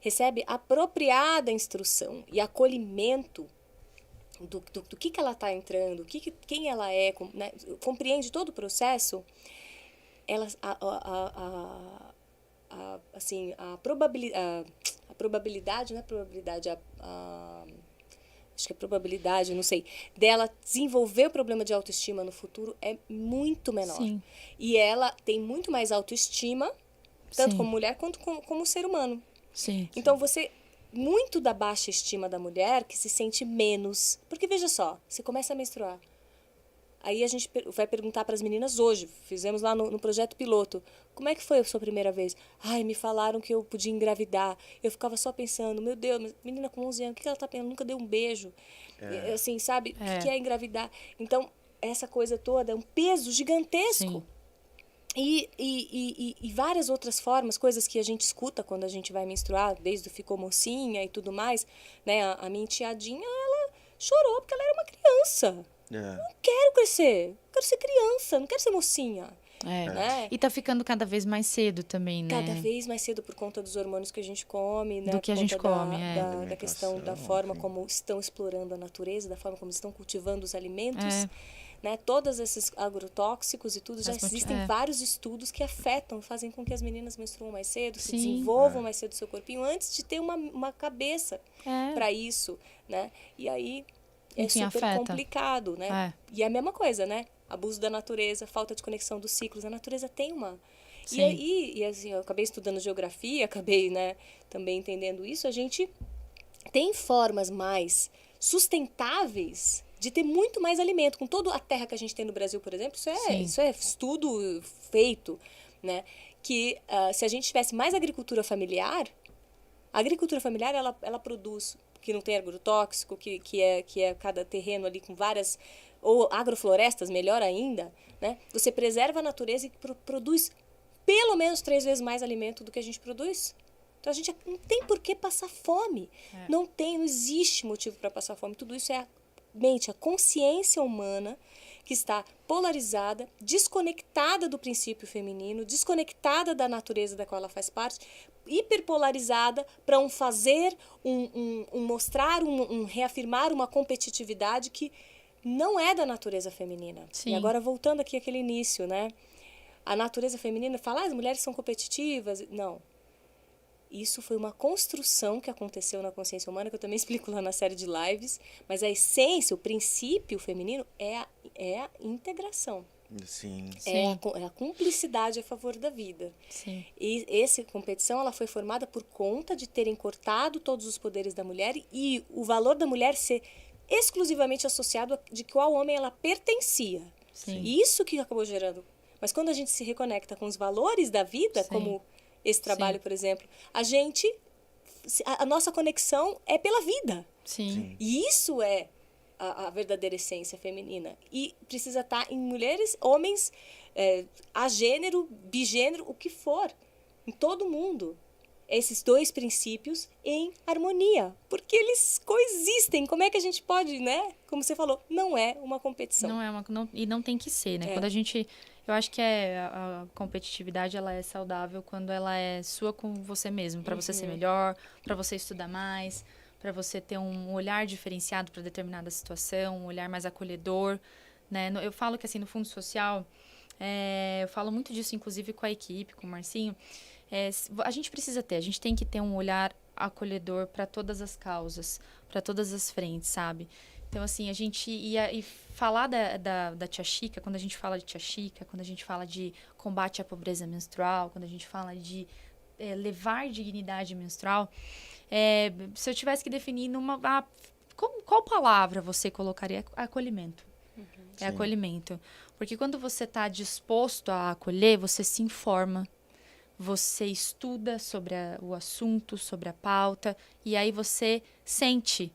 S3: recebe apropriada instrução e acolhimento do que ela está entrando, quem ela é, né, compreende todo o processo, assim, a probabilidade, não é probabilidade, acho que é probabilidade, não sei, dela desenvolver o problema de autoestima no futuro é muito menor.
S2: Sim.
S3: E ela tem muito mais autoestima, tanto
S2: Sim.
S3: como mulher quanto como ser humano.
S2: Sim.
S3: Então, muito da baixa estima da mulher que se sente menos. Porque, veja só, você começa a menstruar. Aí a gente vai perguntar para as meninas hoje, fizemos lá no projeto piloto, como é que foi a sua primeira vez? Ai, me falaram que eu podia engravidar. Eu ficava só pensando, meu Deus, menina com 11 anos, o que ela tá pensando? Nunca deu um beijo. Assim, sabe? O que é engravidar? Então, essa coisa toda é um peso gigantesco.
S2: Sim.
S3: E várias outras formas, coisas que a gente escuta quando a gente vai menstruar, desde o ficou mocinha e tudo mais, né? A minha enteadinha, ela chorou porque ela era uma criança. Não quero crescer, quero ser criança, não quero ser mocinha. Né?
S2: E tá ficando cada vez mais cedo também, né?
S3: Cada vez mais cedo por conta dos hormônios que a gente come, né?
S2: Do que a gente come,
S3: da questão da forma como estão explorando a natureza, da forma como estão cultivando os alimentos. Né? Todos esses agrotóxicos e tudo, já existem vários estudos que afetam, fazem com que as meninas menstruam mais cedo, se desenvolvam mais cedo o seu corpinho, antes de ter uma cabeça para isso, né? E aí
S2: Enfim,
S3: super
S2: afeta.
S3: Complicado, né? E é a mesma coisa, né? Abuso da natureza, falta de conexão dos ciclos, a natureza tem uma... E assim, eu acabei estudando geografia, acabei, né, também entendendo isso, a gente tem formas mais sustentáveis de ter muito mais alimento. Com toda a terra que a gente tem no Brasil, por exemplo, isso é estudo feito, né? Que se a gente tivesse mais agricultura familiar, a agricultura familiar, ela produz, que não tem agrotóxico, que é cada terreno ali com várias, ou agroflorestas, melhor ainda, né? Você preserva a natureza e produz pelo menos 3 vezes mais alimento do que a gente produz. Então, a gente não tem por que passar fome. Não existe motivo para passar fome. Tudo isso é a consciência humana que está polarizada, desconectada do princípio feminino, desconectada da natureza da qual ela faz parte, hiperpolarizada para mostrar, reafirmar uma competitividade que não é da natureza feminina.
S2: Sim.
S3: E agora, voltando aqui àquele início, né? A natureza feminina fala, as mulheres são competitivas. Não. Isso foi uma construção que aconteceu na consciência humana, que eu também explico lá na série de lives, mas a essência, o princípio feminino é a integração.
S1: Sim.
S3: É a cumplicidade a favor da vida.
S2: Sim.
S3: E essa competição ela foi formada por conta de terem cortado todos os poderes da mulher e o valor da mulher ser exclusivamente associado de qual homem ela pertencia.
S2: Sim.
S3: Isso que acabou gerando. Mas quando a gente se reconecta com os valores da vida, como esse trabalho, por exemplo, a nossa conexão é pela vida.
S2: Sim.
S3: E isso é a verdadeira essência feminina. E precisa estar em mulheres, homens, agênero, bigênero, o que for, em todo mundo. Esses 2 princípios em harmonia, porque eles coexistem. Como é que a gente pode, né? Como você falou, não é uma competição.
S2: E não tem que ser, né? Quando eu acho que a competitividade ela é saudável quando ela é sua com você mesmo, para você ser melhor, para você estudar mais, para você ter um olhar diferenciado para determinada situação, um olhar mais acolhedor, né? Eu falo que assim no Fundo Social, eu falo muito disso inclusive com a equipe, com o Marcinho. A gente tem que ter um olhar acolhedor para todas as causas, para todas as frentes, sabe? Então, assim, a gente ia falar da Tia Chica, quando a gente fala de Tia Chica, quando a gente fala de combate à pobreza menstrual, quando a gente fala de levar dignidade menstrual, se eu tivesse que definir qual palavra você colocaria? Acolhimento. Acolhimento. Porque quando você está disposto a acolher, você se informa, você estuda sobre o assunto, sobre a pauta, e aí você sente.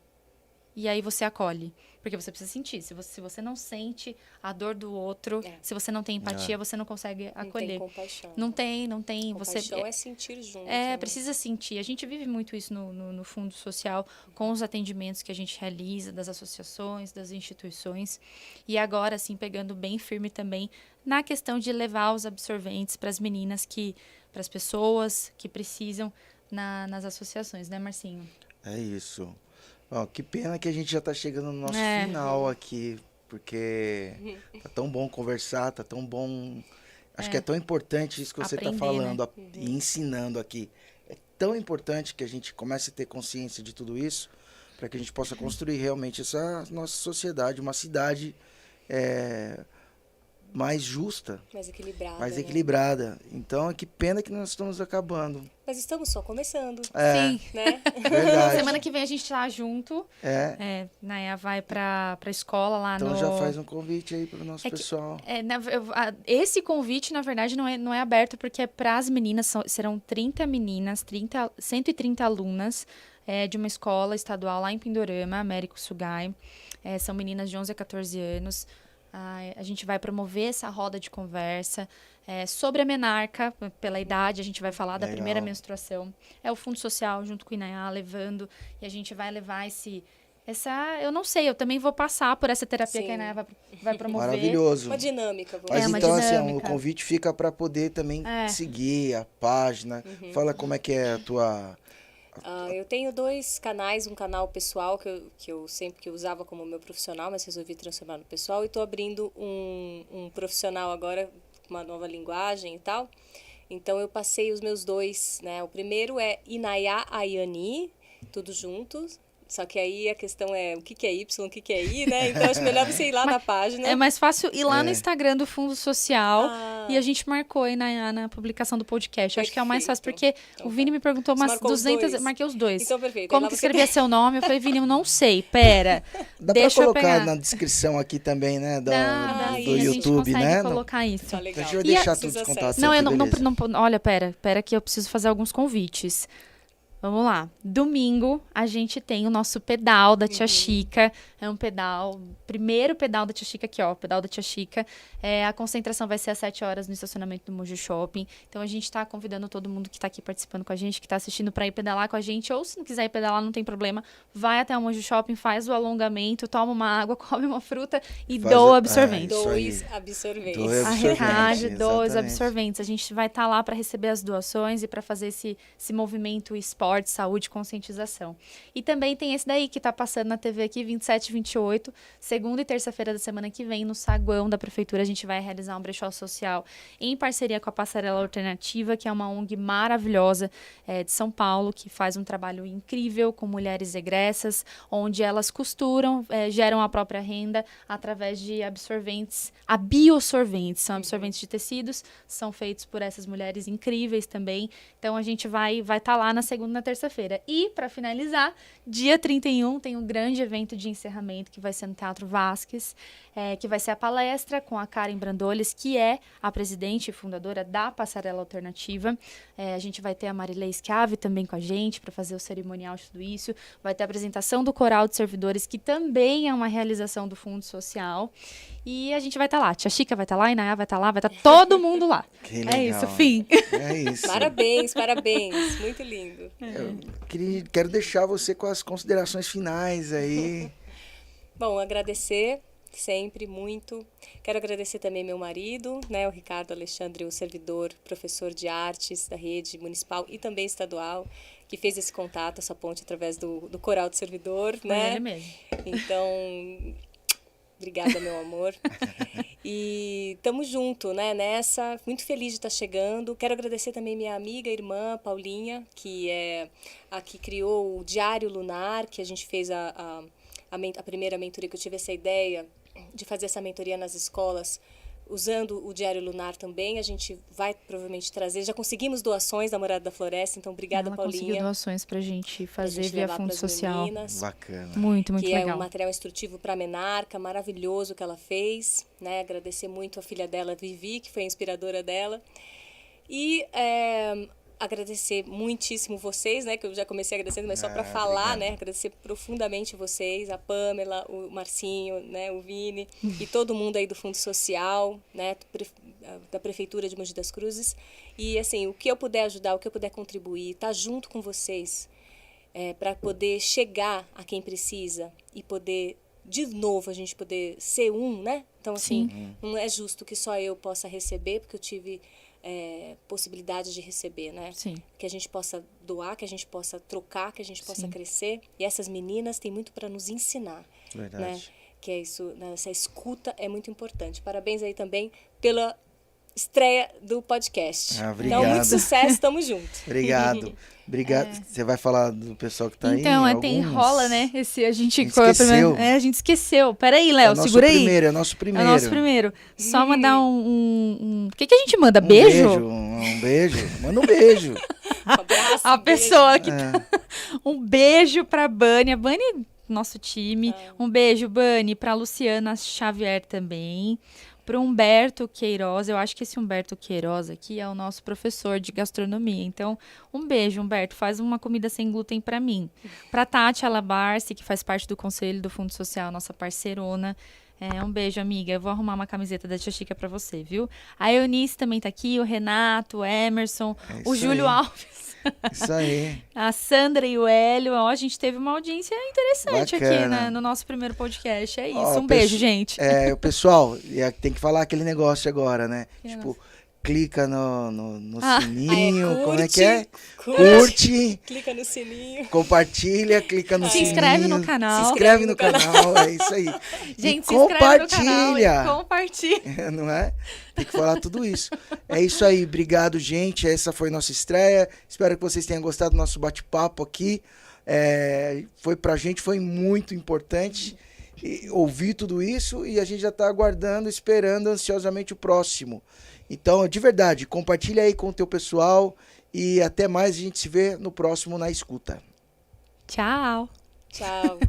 S2: E aí você acolhe. Porque você precisa sentir. Se você não sente a dor do outro, se você não tem empatia, você não consegue acolher.
S3: Não tem compaixão.
S2: Não tem.
S3: Compaixão é sentir junto. Né?
S2: Precisa sentir. A gente vive muito isso no Fundo Social, com os atendimentos que a gente realiza, das associações, das instituições. E agora, assim, pegando bem firme também na questão de levar os absorventes para as meninas, para as pessoas que precisam nas associações, né, Marcinho?
S1: É isso. Que pena que a gente já tá chegando no nosso final aqui, porque tá tão bom conversar, tá tão bom... Acho que é tão importante isso que você tá falando, né? E ensinando aqui. É tão importante que a gente comece a ter consciência de tudo isso, para que a gente possa construir realmente essa nossa sociedade, uma cidade mais justa,
S3: Mais equilibrada.
S1: mais
S3: né?
S1: equilibrada. Então, que pena que nós estamos acabando.
S3: Mas estamos só começando,
S2: Sim.
S3: né?
S1: Verdade.
S2: Semana que vem a gente tá junto. Naya vai pra escola lá
S1: Então
S2: no...
S1: já faz um convite aí para o nosso pessoal.
S2: Esse convite, na verdade, não é aberto porque é para as meninas, serão 30 meninas, 130 alunas de uma escola estadual lá em Pindorama, Américo Sugai. São meninas de 11 a 14 anos. A gente vai promover essa roda de conversa sobre a menarca, pela idade, a gente vai falar da
S1: Legal.
S2: primeira menstruação. É o Fundo Social, junto com o Inaiá, levando, e a gente vai levar eu não sei, eu também vou passar por essa terapia
S3: Sim.
S2: que a Inaiá vai promover.
S1: Maravilhoso.
S3: Uma dinâmica. Vamos
S1: Mas
S2: uma
S1: então, assim,
S2: dinâmica.
S1: o convite fica para poder também seguir a página. Fala como é que é a tua...
S3: Eu tenho 2 canais, um canal pessoal que eu sempre usava como meu profissional, mas resolvi transformar no pessoal, e estou abrindo um profissional agora, uma nova linguagem e tal. Então eu passei os meus 2, né? O primeiro é Inaiá Ayani, tudo junto. Só que aí a questão é o que é Y, o que é I, né? Então acho melhor você ir lá na página.
S2: É mais fácil ir lá no Instagram do Fundo Social e a gente marcou aí na publicação do podcast. Eu acho que é o mais fácil, porque
S3: Então
S2: o Vini me perguntou umas
S3: marcou os
S2: 200...
S3: dois?
S2: Marquei os 2.
S3: Então, perfeito. Aí
S2: Como
S3: lá
S2: que
S3: você
S2: escrevia seu nome? Eu falei, Vini, eu não sei, pera.
S1: Dá para
S2: deixa eu
S1: colocar
S2: pegar.
S1: na descrição aqui também, né? Do
S2: Dá,
S1: do
S2: sim,
S1: YouTube,
S2: a gente consegue
S1: né?
S2: colocar isso.
S3: Tá legal.
S1: A gente vai
S2: E
S1: deixar
S3: Vocês
S1: tudo os
S3: acessam.
S1: contatos
S2: Não,
S1: aqui,
S2: eu não,
S1: beleza.
S2: olha, pera que eu preciso fazer alguns convites. Vamos lá. Domingo, a gente tem o nosso pedal da Tia Chica. É um primeiro pedal da Tia Chica aqui, ó. Pedal da Tia Chica. A concentração vai ser às 7 horas no estacionamento do Mojo Shopping. Então, a gente tá convidando todo mundo que tá aqui participando com a gente, que tá assistindo, pra ir pedalar com a gente. Ou, se não quiser ir pedalar, não tem problema. Vai até o Mojo Shopping, faz o alongamento, toma uma água, come uma fruta e doa absorvente.
S1: Isso aí.
S3: 2 absorventes.
S1: Doe
S2: A
S1: absorvente,
S2: Recade, 2
S1: exatamente.
S2: absorventes. A gente vai estar lá para receber as doações e para fazer esse movimento esporte, saúde, conscientização. E também tem esse daí que tá passando na TV aqui, 27 e 28, segunda e terça-feira da semana que vem, no saguão da prefeitura, a gente vai realizar um brechó social em parceria com a Passarela Alternativa, que é uma ONG maravilhosa de São Paulo, que faz um trabalho incrível com mulheres egressas, onde elas costuram, geram a própria renda através de absorventes, biosorventes, são absorventes de tecidos, são feitos por essas mulheres incríveis também. Então a gente vai estar lá na segunda e na terça-feira. E, para finalizar, dia 31 tem um grande evento de encerramento que vai ser no Teatro Vasques, que vai ser a palestra com a Karen Brandolles, que é a presidente e fundadora da Passarela Alternativa. A gente vai ter a Marilei Schiavi também com a gente para fazer o cerimonial de tudo isso. Vai ter a apresentação do Coral de Servidores, que também é uma realização do Fundo Social. E a gente vai estar lá. Tia Chica vai estar lá, Inaiá vai estar lá, vai estar todo mundo lá.
S1: Que
S2: É
S1: legal.
S2: isso, fim.
S1: É isso.
S3: Parabéns. Muito lindo.
S1: Eu quero deixar você com as considerações finais aí.
S3: Bom, agradecer sempre muito. Quero agradecer também meu marido, né, o Ricardo Alexandre, o servidor, professor de artes da rede municipal e também estadual, que fez esse contato, essa ponte através do Coral do Servidor, né?
S2: Ele mesmo.
S3: Então, obrigada, meu amor. E estamos junto, né, nessa. Muito feliz de estar chegando. Quero agradecer também minha amiga, irmã, Paulinha, que é a que criou o Diário Lunar, que a gente fez a primeira mentoria, que eu tive essa ideia de fazer essa mentoria nas escolas, usando o Diário Lunar também. A gente vai provavelmente trazer. Já conseguimos doações da Morada da Floresta, então obrigada,
S2: Ela
S3: Paulinha.
S2: conseguiu doações pra gente fazer
S3: gente
S2: via
S3: levar
S2: Fundo
S3: pras
S2: Social.
S3: meninas.
S1: Bacana.
S2: Muito
S3: Que
S2: legal.
S3: é um material instrutivo para a menarca, maravilhoso que ela fez, né? Agradecer muito a filha dela, Vivi, que foi a inspiradora dela. E agradecer muitíssimo vocês, né? Que eu já comecei agradecendo, mas só para falar,
S1: obrigado.
S3: né? Agradecer profundamente vocês, a Pamela, o Marcinho, né? O Vini e todo mundo aí do Fundo Social, né? Da Prefeitura de Mogi das Cruzes. E, assim, o que eu puder ajudar, o que eu puder contribuir, tá junto com vocês, para poder chegar a quem precisa e poder, de novo, a gente poder ser né? Então, assim, não é justo que só eu possa receber, porque eu tive possibilidade de receber, né?
S2: Sim.
S3: Que a gente possa doar, que a gente possa trocar, que a gente possa
S2: Sim.
S3: crescer. E essas meninas têm muito para nos ensinar,
S1: Verdade.
S3: né? Que é isso, né? Essa escuta é muito importante. Parabéns aí também pela estreia do podcast.
S1: Obrigado.
S3: Então, muito sucesso, tamo junto.
S1: Obrigado. Obrigado. Você vai falar do pessoal que tá aí?
S2: Então,
S1: Alguns?
S2: rola, né? A gente
S1: esqueceu.
S2: A gente esqueceu. Peraí, Léo, segura aí.
S1: É o nosso primeiro.
S2: É o nosso primeiro. Só mandar o que a gente manda? Beijo?
S1: Um beijo. Manda um beijo.
S3: Um abraço,
S2: A pessoa que
S1: É.
S2: Um beijo pra Bani. A Bani, nosso time. Um beijo, Bani, pra Luciana Xavier também. Pro Humberto Queiroz. Eu acho que esse Humberto Queiroz aqui é o nosso professor de gastronomia. Então, um beijo, Humberto. Faz uma comida sem glúten pra mim. Pra Tati Alabarce, que faz parte do Conselho do Fundo Social, nossa parceirona. Um beijo, amiga. Eu vou arrumar uma camiseta da Tia Chica pra você, viu? A Eunice também tá aqui, o Renato, o Emerson,
S1: isso
S2: o Júlio
S1: aí.
S2: Alves.
S1: Isso aí.
S2: A Sandra e o Hélio. Ó, a gente teve uma audiência interessante aqui,
S1: Bacana.
S2: né, no nosso primeiro podcast. É isso.
S1: Ó,
S2: Um beijo, gente.
S1: O pessoal, tem que falar aquele negócio agora, né?
S2: Que
S1: Tipo,
S2: negócio?
S1: clica no
S2: Ah.
S1: sininho, como é
S3: curte,
S1: que é?
S3: curte.
S1: Curte,
S3: Clica no sininho.
S1: compartilha, clica no
S2: Se
S1: sininho.
S2: inscreve no canal.
S1: Se inscreve no canal, é isso aí.
S2: Gente,
S1: E
S2: se inscreve no canal e
S1: compartilha.
S2: compartilha.
S1: Não é? Tem que falar tudo isso. É isso aí, obrigado, gente. Essa foi nossa estreia. Espero que vocês tenham gostado do nosso bate-papo aqui. Pra gente foi muito importante ouvir tudo isso e a gente já está aguardando, esperando ansiosamente o próximo. Então, de verdade, compartilha aí com o teu pessoal e até mais, a gente se vê no próximo Na Escuta.
S2: Tchau.
S3: Tchau.